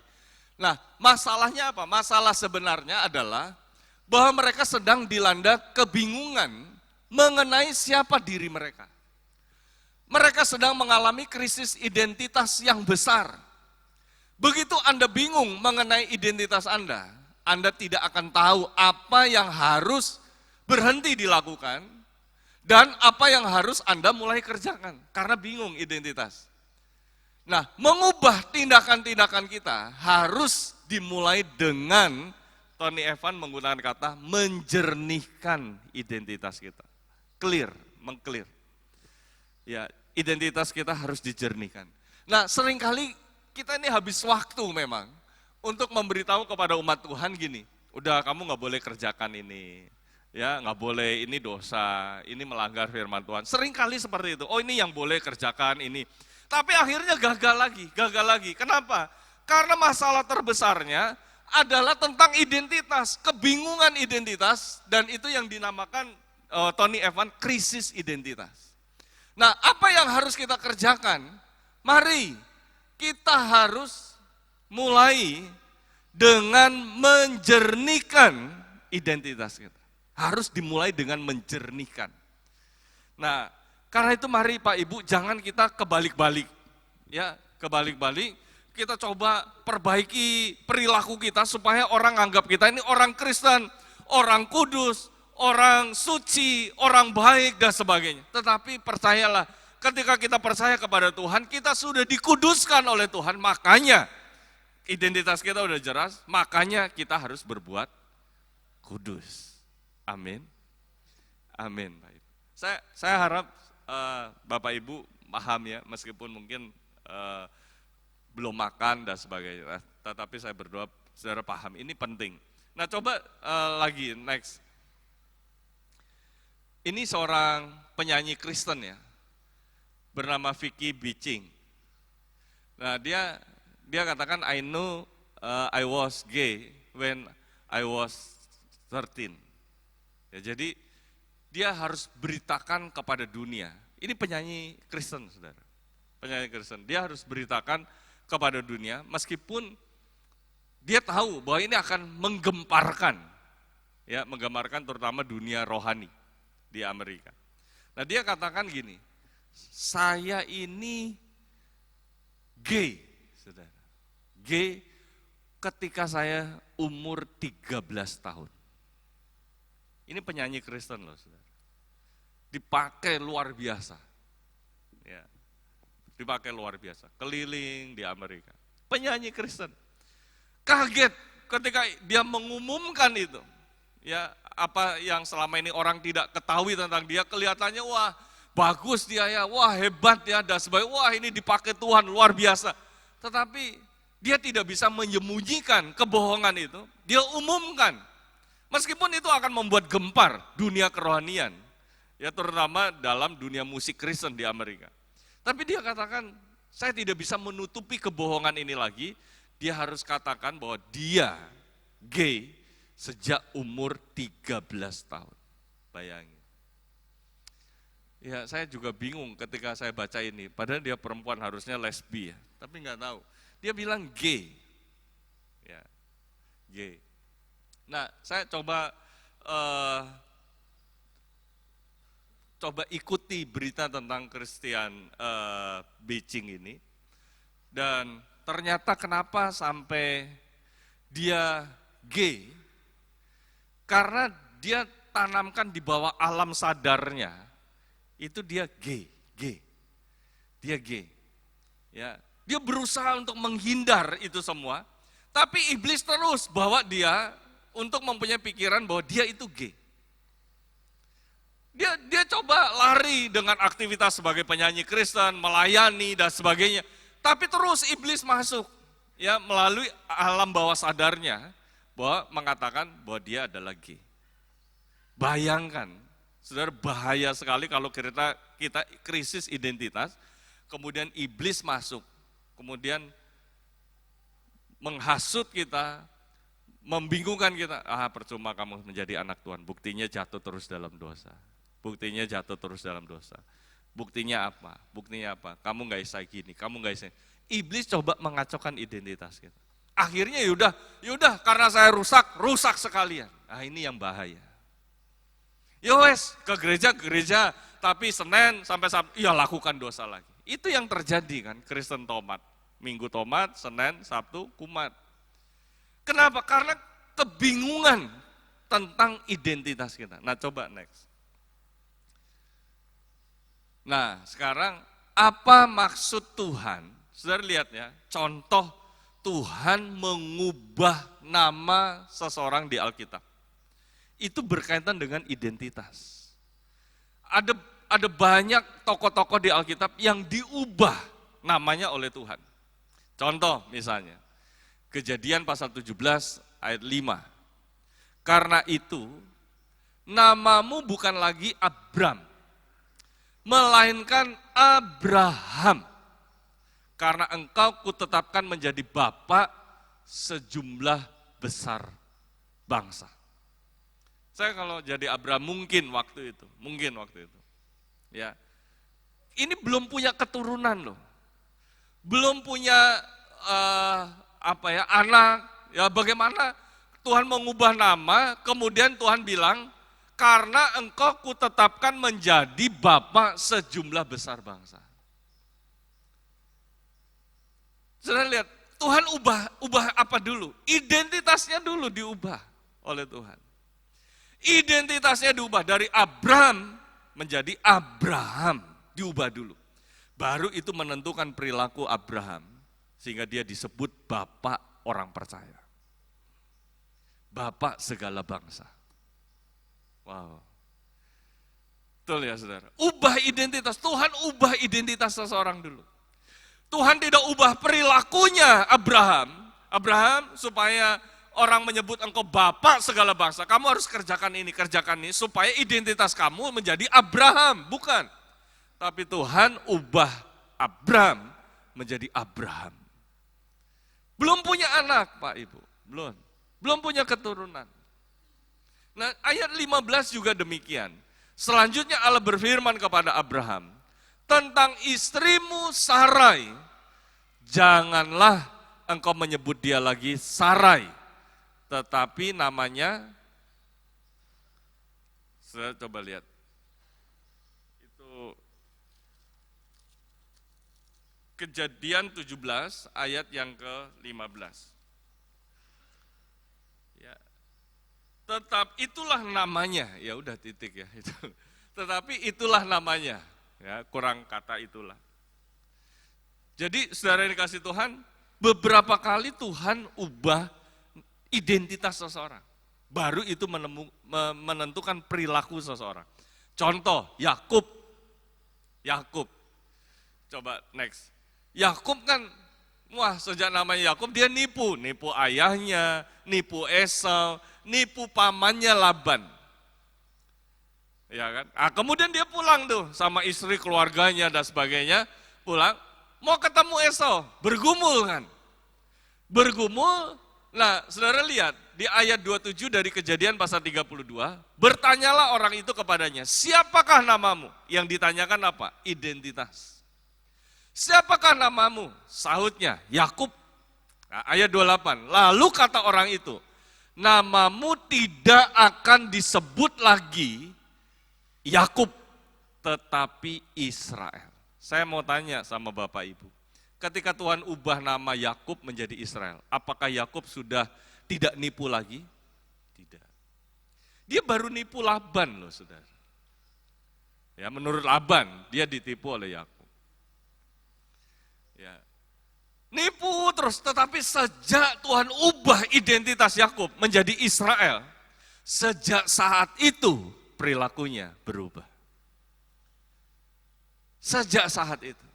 Nah, masalahnya apa? Masalah sebenarnya adalah bahwa mereka sedang dilanda kebingungan mengenai siapa diri mereka. Mereka sedang mengalami krisis identitas yang besar. Begitu Anda bingung mengenai identitas Anda tidak akan tahu apa yang harus berhenti dilakukan dan apa yang harus Anda mulai kerjakan karena bingung identitas. Nah, mengubah tindakan-tindakan kita harus dimulai dengan Tony Evan menggunakan kata menjernihkan identitas kita. Clear, mengclear. Ya, identitas kita harus dijernihkan. Nah, seringkali kita ini habis waktu memang untuk memberitahu kepada umat Tuhan gini, udah kamu nggak boleh kerjakan ini, ya nggak boleh, ini dosa, ini melanggar firman Tuhan. Seringkali seperti itu, oh ini yang boleh kerjakan ini. Tapi akhirnya gagal lagi. Kenapa? Karena masalah terbesarnya adalah tentang identitas, kebingungan identitas, dan itu yang dinamakan Tony Evan krisis identitas. Nah, apa yang harus kita kerjakan? Mari kita harus mulai dengan menjernihkan identitas kita. Harus dimulai dengan menjernihkan. Nah, karena itu mari Pak Ibu jangan kita kebalik-balik. Ya, kebalik-balik, kita coba perbaiki perilaku kita supaya orang anggap kita ini orang Kristen, orang kudus, orang suci, orang baik dan sebagainya. Tetapi percayalah, ketika kita percaya kepada Tuhan, kita sudah dikuduskan oleh Tuhan, makanya identitas kita udah jelas, makanya kita harus berbuat kudus. Amin. Amin. Saya harap Bapak Ibu paham ya, meskipun mungkin belum makan dan sebagainya. Tetapi saya berdoa saudara paham, ini penting. Nah coba lagi next. Ini seorang penyanyi Kristen ya, bernama Vicky Biching. Nah dia katakan, I know I was gay when I was 13. Ya, jadi dia harus beritakan kepada dunia. Ini penyanyi Kristen, saudara. Penyanyi Kristen. Dia harus beritakan kepada dunia, meskipun dia tahu bahwa ini akan menggemparkan, ya, menggemparkan terutama dunia rohani di Amerika. Nah dia katakan gini, saya ini gay, saudara. Gay ketika saya umur 13 tahun. Ini penyanyi Kristen loh, saudara. Dipakai luar biasa. Ya. Dipakai luar biasa. Keliling di Amerika. Penyanyi Kristen. Kaget ketika dia mengumumkan itu. Ya, apa yang selama ini orang tidak ketahui tentang dia, kelihatannya wah bagus dia ya, wah hebat ya, dan sebagainya, wah ini dipakai Tuhan luar biasa. Tetapi dia tidak bisa menyembunyikan kebohongan itu, dia umumkan. Meskipun itu akan membuat gempar dunia kerohanian, ya terutama dalam dunia musik Kristen di Amerika. Tapi dia katakan, saya tidak bisa menutupi kebohongan ini lagi, dia harus katakan bahwa dia gay sejak umur 13 tahun. Bayangin. Ya saya juga bingung ketika saya baca ini, padahal dia perempuan harusnya lesbi ya, tapi nggak tahu. Dia bilang gay, ya, gay. Nah, saya coba ikuti berita tentang Christian Biching ini, dan ternyata kenapa sampai dia gay, karena dia tanamkan di bawah alam sadarnya, itu dia gay, dia gay, ya, dia berusaha untuk menghindar itu semua, tapi iblis terus bawa dia untuk mempunyai pikiran bahwa dia itu gay. Dia coba lari dengan aktivitas sebagai penyanyi Kristen, melayani dan sebagainya. Tapi terus iblis masuk ya melalui alam bawah sadarnya bahwa mengatakan bahwa dia adalah gay. Bayangkan, saudara, bahaya sekali kalau kita krisis identitas, kemudian iblis masuk, kemudian menghasut kita, membingungkan kita, percuma kamu menjadi anak Tuhan, buktinya jatuh terus dalam dosa. Buktinya jatuh terus dalam dosa. Buktinya apa? Buktinya apa? Kamu nggak bisa gini, kamu nggak bisa. Iblis coba mengacaukan identitas kita. Akhirnya yaudah karena saya rusak sekalian. Ini yang bahaya. Yowes, ke gereja, tapi Senin sampai Sabtu, ya lakukan dosa lagi. Itu yang terjadi kan, Kristen tomat. Minggu tomat, Senin, Sabtu, kumat. Kenapa? Karena kebingungan tentang identitas kita. Nah coba next. Nah sekarang apa maksud Tuhan? Saudara lihat ya, contoh Tuhan mengubah nama seseorang di Alkitab. Itu berkaitan dengan identitas. Ada banyak tokoh-tokoh di Alkitab yang diubah namanya oleh Tuhan. Contoh misalnya, Kejadian pasal 17 ayat 5. Karena itu, namamu bukan lagi Abram, melainkan Abraham. Karena engkau kutetapkan menjadi bapa sejumlah besar bangsa. Saya kalau jadi Abraham mungkin waktu itu. Ya. Ini belum punya keturunan loh. Belum punya anak, ya bagaimana Tuhan mengubah nama, kemudian Tuhan bilang, karena engkau kutetapkan menjadi bapa sejumlah besar bangsa. Saudara lihat, Tuhan ubah apa dulu? Identitasnya dulu diubah oleh Tuhan. Identitasnya diubah dari Abraham menjadi Abraham, diubah dulu. Baru itu menentukan perilaku Abraham, sehingga dia disebut bapak orang percaya. Bapak segala bangsa. Wow. Betul ya saudara? Ubah identitas, Tuhan ubah identitas seseorang dulu. Tuhan tidak ubah perilakunya Abraham supaya orang menyebut engkau bapak segala bangsa. Kamu harus kerjakan ini supaya identitas kamu menjadi Abraham, bukan. Tapi Tuhan ubah Abraham menjadi Abraham. Belum punya anak Pak Ibu, belum punya keturunan. Nah ayat 15 juga demikian. Selanjutnya Allah berfirman kepada Abraham, tentang istrimu Sarai, janganlah engkau menyebut dia lagi Sarai, tetapi namanya, saya coba lihat, itu Kejadian 17 ayat yang ke-15. Ya. Tetap itulah namanya, ya udah titik ya itu. Tetapi itulah namanya. Ya, kurang kata itulah. Jadi saudara yang dikasih Tuhan, beberapa kali Tuhan ubah identitas seseorang. Baru itu menentukan perilaku seseorang. Contoh, Yakub. Coba next. Yakub kan, sejak namanya Yakub dia nipu ayahnya, nipu Esau, nipu pamannya Laban. Ya kan? Kemudian dia pulang tuh sama istri keluarganya dan sebagainya, pulang mau ketemu Esau, bergumul kan. Nah saudara lihat di ayat 27 dari Kejadian pasal 32, bertanyalah orang itu kepadanya, siapakah namamu? Yang ditanyakan apa? Identitas. Siapakah namamu? Sahutnya, Yakub. Nah, ayat 28, lalu kata orang itu, namamu tidak akan disebut lagi Yakub, tetapi Israel. Saya mau tanya sama Bapak Ibu, ketika Tuhan ubah nama Yakub menjadi Israel, apakah Yakub sudah tidak nipu lagi? Tidak. Dia baru nipu Laban loh saudara. Ya, menurut Laban, dia ditipu oleh Yakub. Ya. Nipu terus, tetapi sejak Tuhan ubah identitas Yakub menjadi Israel, sejak saat itu perilakunya berubah. Sejak saat itu.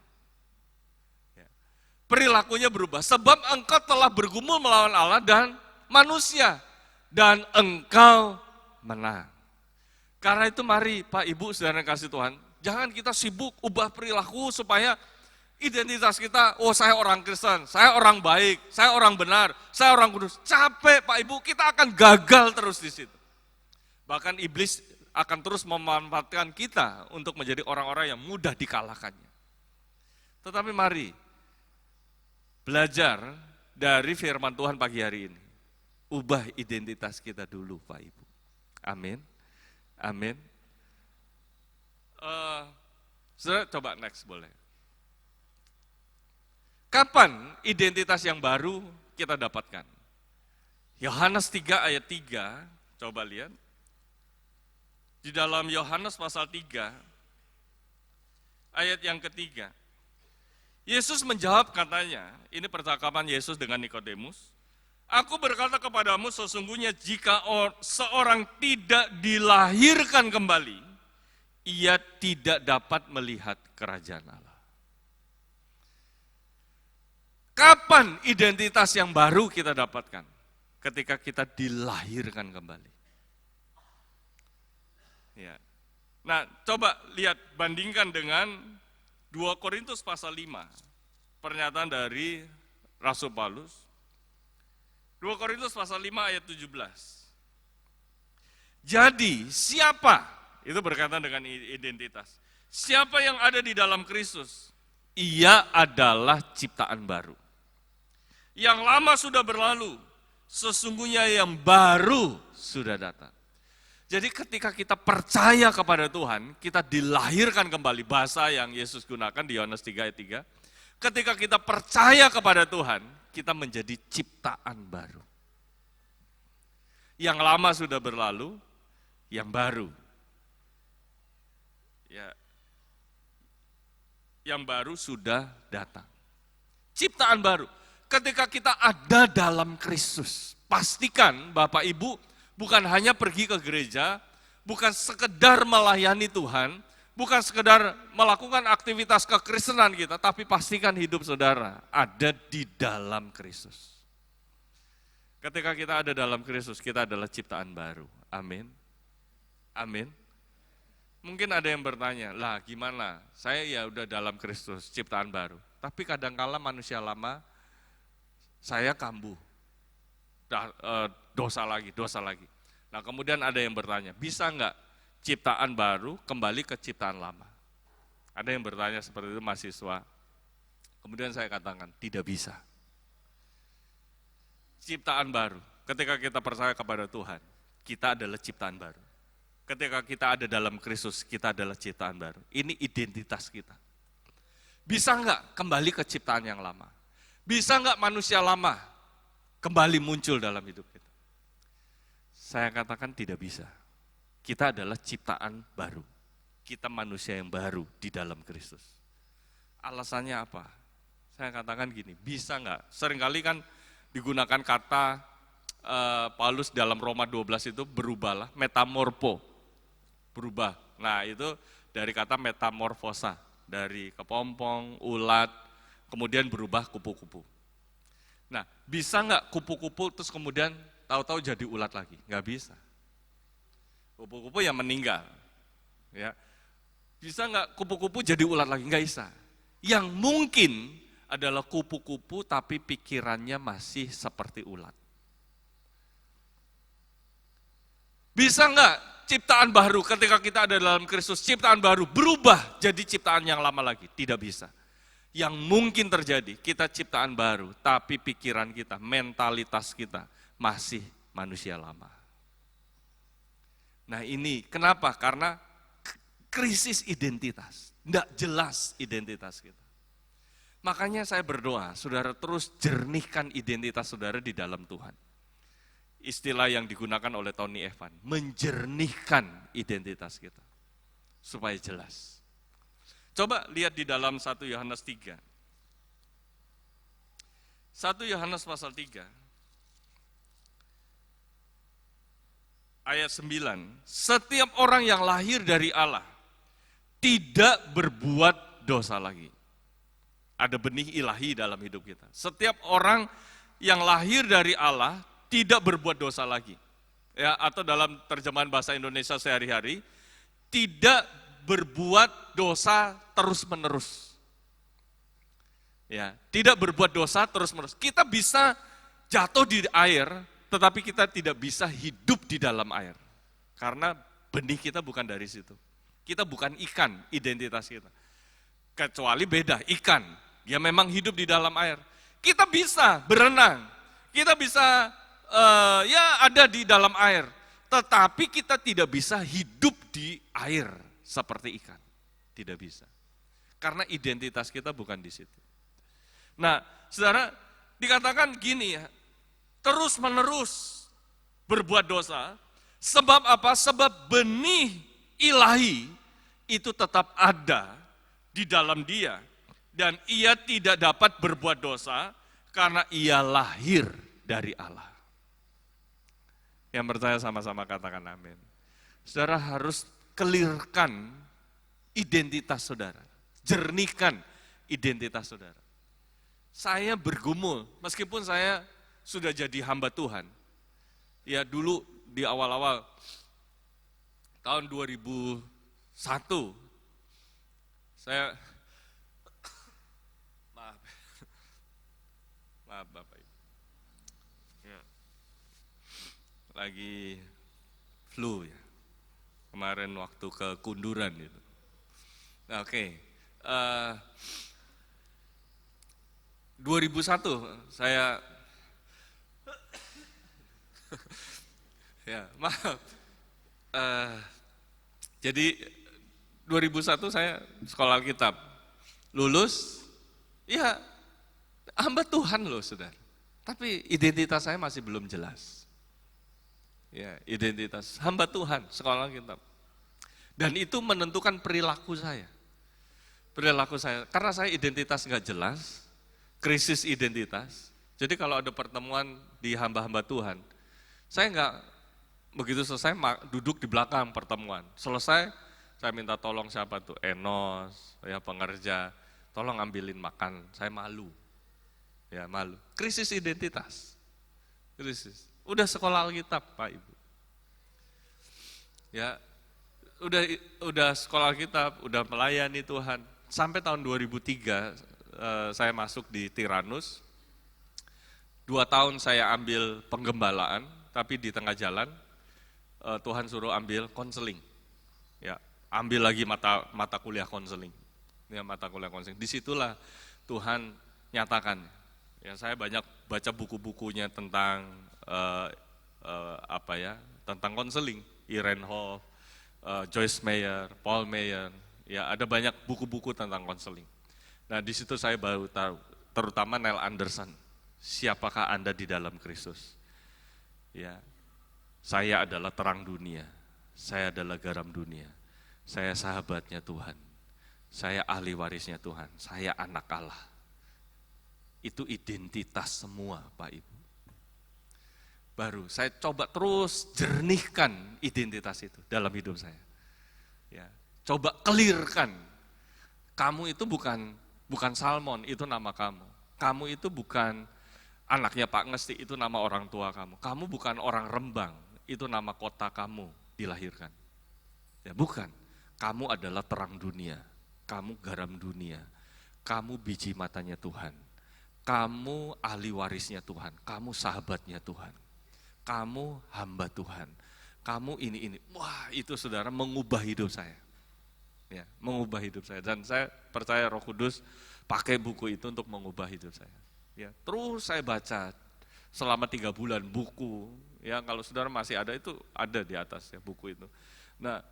Perilakunya berubah. Sebab engkau telah bergumul melawan Allah dan manusia. Dan engkau menang. Karena itu mari Pak Ibu saudara kasih Tuhan, jangan kita sibuk ubah perilaku supaya identitas kita, saya orang Kristen, saya orang baik, saya orang benar, saya orang kudus. Capek Pak Ibu, kita akan gagal terus di situ. Bahkan iblis akan terus memanfaatkan kita untuk menjadi orang-orang yang mudah dikalahkannya. Tetapi mari belajar dari firman Tuhan pagi hari ini. Ubah identitas kita dulu Pak Ibu. Amin. Amin. Saudara coba next boleh. Kapan identitas yang baru kita dapatkan? Yohanes 3 ayat 3, coba lihat. Di dalam Yohanes pasal 3, ayat yang ketiga, Yesus menjawab katanya, ini percakapan Yesus dengan Nikodemus, aku berkata kepadamu sesungguhnya jika seorang tidak dilahirkan kembali, ia tidak dapat melihat kerajaan Allah. Kapan identitas yang baru kita dapatkan? Ketika kita dilahirkan kembali. Ya. Nah, coba lihat, bandingkan dengan 2 Korintus pasal 5, pernyataan dari Rasul Paulus. 2 Korintus pasal 5 ayat 17. Jadi, siapa? Itu berkaitan dengan identitas. Siapa yang ada di dalam Kristus? Ia adalah ciptaan baru. Yang lama sudah berlalu, sesungguhnya yang baru sudah datang. Jadi ketika kita percaya kepada Tuhan, kita dilahirkan kembali, bahasa yang Yesus gunakan di Yohanes 3 ayat 3. Ketika kita percaya kepada Tuhan, kita menjadi ciptaan baru. Yang lama sudah berlalu, yang baru. Ya, yang baru sudah datang. Ciptaan baru. Ketika kita ada dalam Kristus, pastikan Bapak Ibu bukan hanya pergi ke gereja, bukan sekedar melayani Tuhan, bukan sekedar melakukan aktivitas kekristenan kita, tapi pastikan hidup saudara ada di dalam Kristus. Ketika kita ada dalam Kristus, kita adalah ciptaan baru. Amin. Amin. Mungkin ada yang bertanya, lah gimana? Saya ya udah dalam Kristus, ciptaan baru. Tapi kadangkala manusia lama, saya kambuh, dosa lagi. Nah kemudian ada yang bertanya, bisa enggak ciptaan baru kembali ke ciptaan lama? Ada yang bertanya seperti itu mahasiswa. Kemudian saya katakan, tidak bisa. Ciptaan baru, ketika kita percaya kepada Tuhan, kita adalah ciptaan baru. Ketika kita ada dalam Kristus, kita adalah ciptaan baru. Ini identitas kita. Bisa enggak kembali ke ciptaan yang lama? Bisa enggak manusia lama kembali muncul dalam hidup kita? Saya katakan tidak bisa. Kita adalah ciptaan baru. Kita manusia yang baru di dalam Kristus. Alasannya apa? Saya katakan gini, bisa enggak? Seringkali kan digunakan kata Paulus dalam Roma 12 itu berubahlah, metamorfo, berubah. Nah itu dari kata metamorfosa, dari kepompong, ulat, kemudian berubah kupu-kupu. Nah, bisa nggak kupu-kupu terus kemudian tahu-tahu jadi ulat lagi? Nggak bisa. Kupu-kupu yang meninggal. Ya. Bisa nggak kupu-kupu jadi ulat lagi? Nggak bisa. Yang mungkin adalah kupu-kupu tapi pikirannya masih seperti ulat. Bisa nggak ciptaan baru ketika kita ada dalam Kristus, ciptaan baru berubah jadi ciptaan yang lama lagi? Tidak bisa. Yang mungkin terjadi, kita ciptaan baru, tapi pikiran kita, mentalitas kita masih manusia lama. Nah ini kenapa? Karena krisis identitas, tidak jelas identitas kita. Makanya saya berdoa, saudara terus jernihkan identitas saudara di dalam Tuhan. Istilah yang digunakan oleh Tony Evan, menjernihkan identitas kita, supaya jelas. Coba lihat di dalam 1 Yohanes 3. 1 Yohanes pasal 3. Ayat 9. Setiap orang yang lahir dari Allah tidak berbuat dosa lagi. Ada benih ilahi dalam hidup kita. Setiap orang yang lahir dari Allah tidak berbuat dosa lagi. Ya, atau dalam terjemahan bahasa Indonesia sehari-hari, tidak berbuat dosa terus-menerus. Ya, tidak berbuat dosa terus-menerus. Kita bisa jatuh di air, tetapi kita tidak bisa hidup di dalam air. Karena benih kita bukan dari situ. Kita bukan ikan, identitas kita. Kecuali beda, ikan. Dia memang hidup di dalam air. Kita bisa berenang. Kita bisa ada di dalam air. Tetapi kita tidak bisa hidup di air seperti ikan. Tidak bisa. Karena identitas kita bukan di situ. Nah, saudara, dikatakan gini ya, terus menerus berbuat dosa, sebab apa? Sebab benih ilahi itu tetap ada di dalam dia, dan ia tidak dapat berbuat dosa karena ia lahir dari Allah. Yang percaya sama-sama katakan amin. Saudara harus clearkan identitas saudara, jernihkan identitas saudara. Saya bergumul, meskipun saya sudah jadi hamba Tuhan. Ya dulu di awal-awal tahun 2001, saya, maaf Bapak Ibu, ya, lagi flu ya, kemarin waktu ke Kunduran gitu. Nah, oke. 2001 saya ya maaf. Jadi 2001 saya sekolah Alkitab, lulus, ya hamba Tuhan loh saudara. Tapi identitas saya masih belum jelas. Ya, identitas hamba Tuhan, sekolah Alkitab. Dan itu menentukan perilaku saya. Perilaku saya, karena saya identitas nggak jelas, krisis identitas. Jadi kalau ada pertemuan di hamba-hamba Tuhan, saya nggak begitu selesai duduk di belakang pertemuan. Selesai, saya minta tolong siapa tuh, Enos, ya pengerja, tolong ambilin makan, saya malu. Ya malu, krisis identitas, krisis. Udah sekolah Alkitab Pak Ibu. Ya, udah sekolah Alkitab, udah melayani Tuhan. Sampai tahun 2003 saya masuk di Tiranus. 2 tahun saya ambil penggembalaan, tapi di tengah jalan Tuhan suruh ambil konseling. Ya, ambil lagi mata kuliah konseling. Ya, mata kuliah konseling. Disitulah Tuhan nyatakan. Ya, saya banyak baca buku-bukunya tentang tentang konseling. Irene Hoff, Joyce Meyer, Paul Meyer. Ya, ada banyak buku-buku tentang konseling. Nah, di situ saya baru tahu, terutama Neil Anderson. Siapakah Anda di dalam Kristus? Ya, saya adalah terang dunia, saya adalah garam dunia, saya sahabatnya Tuhan, saya ahli warisnya Tuhan, saya anak Allah. Itu identitas semua Pak Ibu. Baru saya coba terus jernihkan identitas itu dalam hidup saya. Ya, coba clearkan, kamu itu bukan Salmon, itu nama kamu. Kamu itu bukan anaknya Pak Ngesti, itu nama orang tua kamu. Kamu bukan orang Rembang, itu nama kota kamu dilahirkan. Ya, bukan. Kamu adalah terang dunia, kamu garam dunia, kamu biji matanya Tuhan, kamu ahli warisnya Tuhan, kamu sahabatnya Tuhan, kamu hamba Tuhan, kamu ini. Wah, itu saudara mengubah hidup saya. Ya, mengubah hidup saya. Dan saya percaya Roh Kudus pakai buku itu untuk mengubah hidup saya. Ya, terus saya baca selama 3 bulan buku, ya kalau saudara masih ada itu ada di atas ya buku itu. Nah,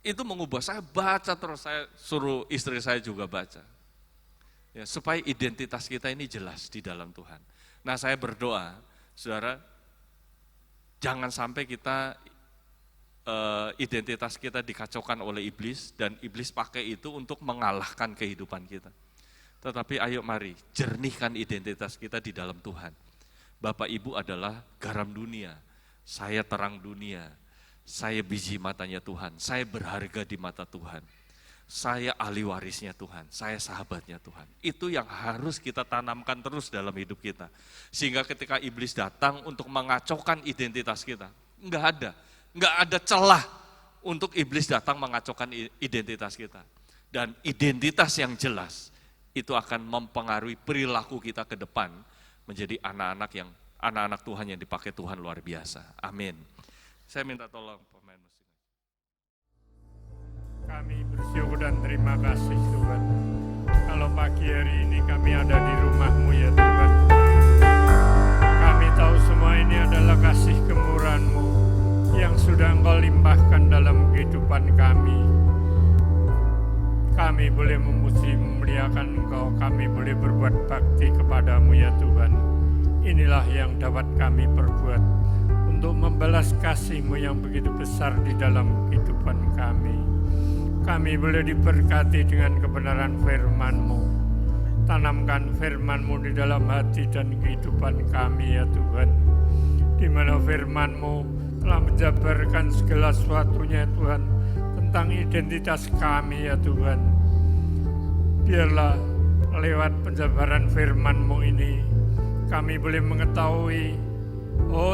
itu mengubah, saya baca terus, saya suruh istri saya juga baca. Ya, supaya identitas kita ini jelas di dalam Tuhan. Nah, saya berdoa, saudara, jangan sampai kita identitas kita dikacaukan oleh iblis dan iblis pakai itu untuk mengalahkan kehidupan kita. Tetapi ayo mari jernihkan identitas kita di dalam Tuhan. Bapak Ibu adalah garam dunia, saya terang dunia, saya biji matanya Tuhan, saya berharga di mata Tuhan, saya ahli warisnya Tuhan, saya sahabatnya Tuhan. Itu yang harus kita tanamkan terus dalam hidup kita. Sehingga ketika iblis datang untuk mengacaukan identitas kita, enggak ada celah untuk iblis datang mengacaukan identitas kita. Dan identitas yang jelas itu akan mempengaruhi perilaku kita ke depan menjadi anak-anak Tuhan yang dipakai Tuhan luar biasa. Amin. Saya minta tolong pemain musik. Kami bersyukur dan terima kasih Tuhan. Kalau pagi hari ini kami ada di rumah-Mu ya Tuhan. Kami tahu semua ini adalah kasih kemurahan-Mu yang sudah Engkau limpahkan dalam kehidupan kami. Kami boleh memuji, memuliakan Engkau, kami boleh berbuat bakti kepada-Mu ya Tuhan. Inilah yang dapat kami perbuat untuk membalas kasih-Mu yang begitu besar di dalam kehidupan kami. Kami boleh diberkati dengan kebenaran firman-Mu. Tanamkan firman-Mu di dalam hati dan kehidupan kami ya Tuhan. Di mana firman-Mu telah menjabarkan segala sesuatunya Tuhan, tentang identitas kami ya Tuhan. Biarlah lewat penjabaran firman-Mu ini, kami boleh mengetahui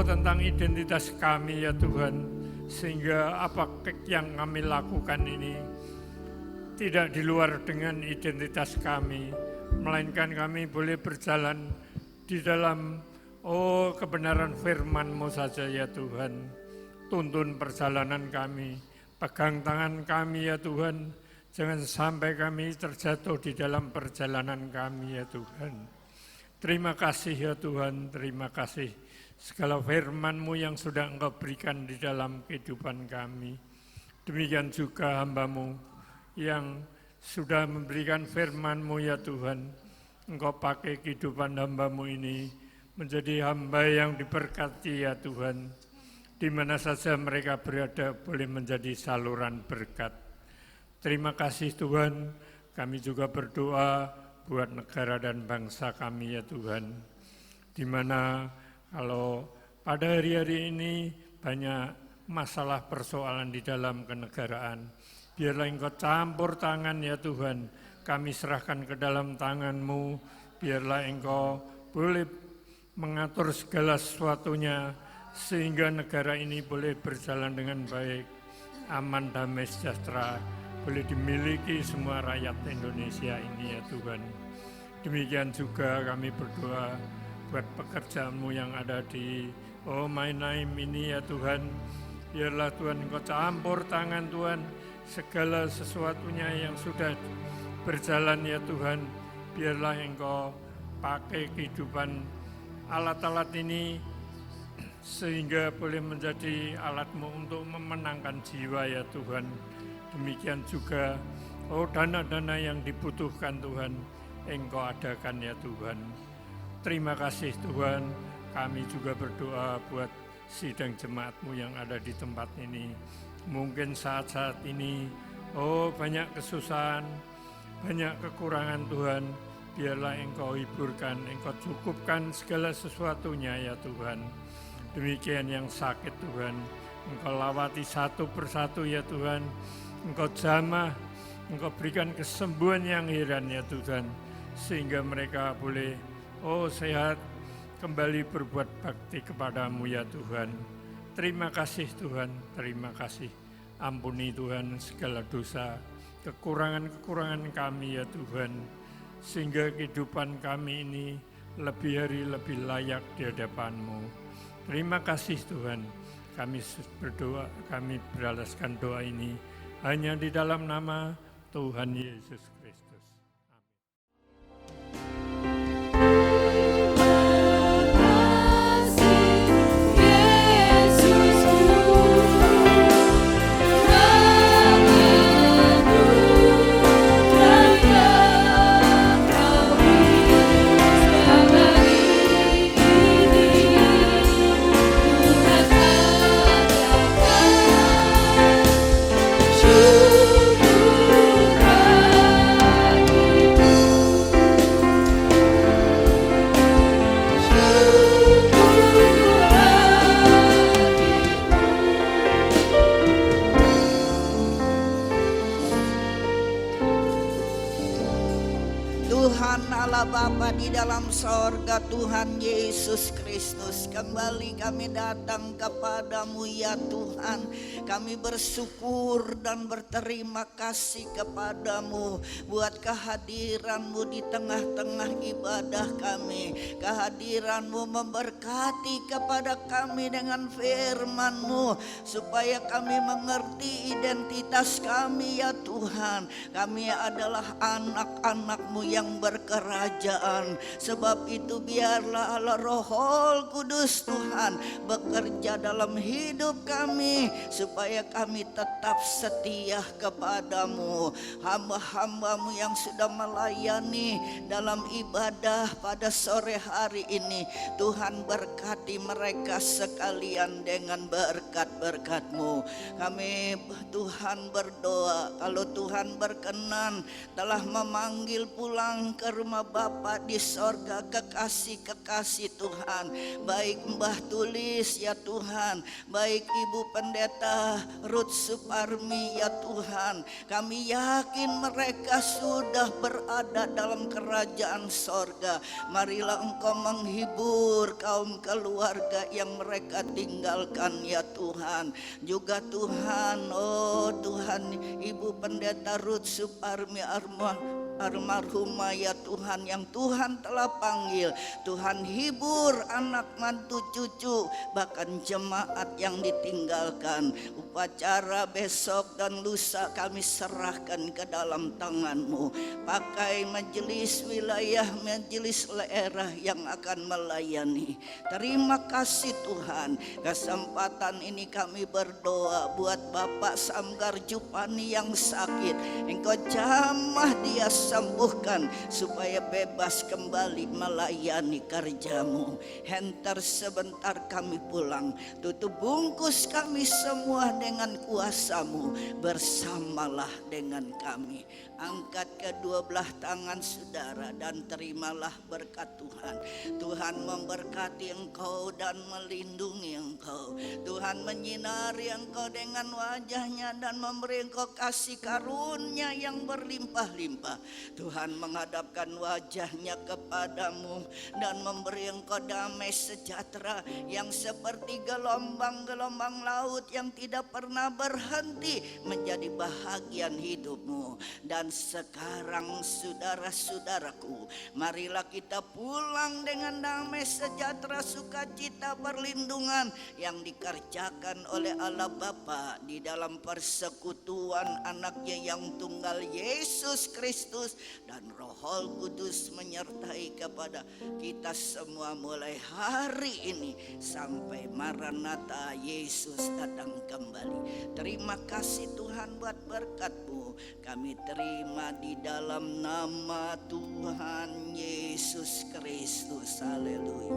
tentang identitas kami ya Tuhan. Sehingga apa yang kami lakukan ini tidak di luar dengan identitas kami, melainkan kami boleh berjalan di dalam kebenaran firman-Mu saja ya Tuhan. Tuntun perjalanan kami, pegang tangan kami ya Tuhan, jangan sampai kami terjatuh di dalam perjalanan kami ya Tuhan. Terima kasih ya Tuhan, terima kasih segala firman-Mu yang sudah Engkau berikan di dalam kehidupan kami. Demikian juga hamba-Mu yang sudah memberikan firman-Mu ya Tuhan. Engkau pakai kehidupan hamba-Mu ini menjadi hamba yang diberkati ya Tuhan. Di mana saja mereka berada boleh menjadi saluran berkat. Terima kasih Tuhan, kami juga berdoa buat negara dan bangsa kami ya Tuhan. Di mana kalau pada hari-hari ini banyak masalah persoalan di dalam kenegaraan, biarlah Engkau campur tangan ya Tuhan, kami serahkan ke dalam tangan-Mu, biarlah Engkau boleh mengatur segala sesuatunya, sehingga negara ini boleh berjalan dengan baik, aman, damai, sejahtera, boleh dimiliki semua rakyat Indonesia ini ya Tuhan. Demikian juga kami berdoa buat pekerjaan-Mu yang ada di My Name ini ya Tuhan. Biarlah Tuhan Engkau campur tangan Tuhan, segala sesuatunya yang sudah berjalan ya Tuhan. Biarlah Engkau pakai kehidupan alat-alat ini sehingga boleh menjadi alat-Mu untuk memenangkan jiwa ya Tuhan. Demikian juga dana-dana yang dibutuhkan Tuhan, Engkau adakan ya Tuhan. Terima kasih Tuhan, kami juga berdoa buat sidang jemaat-Mu yang ada di tempat ini. Mungkin saat-saat ini, banyak kesusahan, banyak kekurangan Tuhan, biarlah Engkau hiburkan, Engkau cukupkan segala sesuatunya ya Tuhan. Demikian yang sakit Tuhan, Engkau lawati satu persatu ya Tuhan. Engkau jamah, Engkau berikan kesembuhan yang heran ya Tuhan, sehingga mereka boleh sehat, kembali berbuat bakti kepada-Mu ya Tuhan. Terima kasih Tuhan, terima kasih. Ampuni Tuhan segala dosa, kekurangan-kekurangan kami ya Tuhan, sehingga kehidupan kami ini lebih hari lebih layak di hadapan-Mu. Terima kasih Tuhan, kami berdoa, kami beralaskan doa ini hanya di dalam nama Tuhan Yesus Kristus. Bapa di dalam sorga, Tuhan Yesus Kristus, kembali kami datang kepadamu ya Tuhan. Kami bersyukur dan berterima kasih kepadamu buat kehadiranmu di tengah-tengah ibadah kami. Kehadiranmu memberkati kepada kami dengan firman-Mu, supaya kami mengerti identitas kami ya Tuhan. Kami adalah anak-anak-Mu yang berkerajaan. Sebab itu biarlah Allah Roh Kudus Tuhan bekerja dalam hidup kami, supaya kami tetap setia kepadamu. Hamba-hambamu yang sudah melayani dalam ibadah pada sore hari ini, Tuhan berkati mereka sekalian dengan berkat-berkat-Mu. Kami Tuhan berdoa, kalau Tuhan berkenan telah memanggil pulang ke rumah Bapa di sorga kekasih-kekasih Tuhan, baik Mbah Tulis ya Tuhan, baik Ibu Pendeta Ruth Suparmi ya Tuhan, kami yakin mereka sudah berada dalam kerajaan sorga. Marilah Engkau menghibur kaum keluarga yang mereka tinggalkan ya Tuhan. Juga Tuhan, Tuhan Ibu Pendeta Ruth Suparmi almarhumah ya Tuhan, yang Tuhan telah panggil. Tuhan hibur anak mantu cucu, bahkan jemaat yang ditinggalkan. Upacara besok dan lusa kami serahkan ke dalam tangan-Mu. Pakai majelis wilayah, majelis daerah yang akan melayani. Terima kasih Tuhan, kesempatan ini kami berdoa buat Bapak Samgar Jupani yang sakit. Engkau jamah dia, sembuhkan supaya bebas kembali melayani kerja-Mu. Hentar sebentar kami pulang, tutup bungkus kami semua dengan kuasa-Mu. Bersamalah dengan kami. Angkat kedua belah tangan saudara dan terimalah berkat Tuhan. Tuhan memberkati engkau dan melindungi engkau. Tuhan menyinari engkau dengan wajah-Nya dan memberi engkau kasih karunia yang berlimpah-limpah. Tuhan menghadapkan wajah-Nya kepadamu dan memberi engkau damai sejahtera yang seperti gelombang-gelombang laut yang tidak pernah berhenti menjadi bahagian hidupmu. Dan sekarang saudara-saudaraku, marilah kita pulang dengan damai sejahtera, sukacita, perlindungan yang dikerjakan oleh Allah Bapa di dalam persekutuan anaknya yang tunggal Yesus Kristus, dan Roh Kudus menyertai kepada kita semua mulai hari ini sampai Maranatha, Yesus datang kembali. Terima kasih Tuhan buat berkat-Mu. Kami terima di dalam nama Tuhan Yesus Kristus. Haleluya.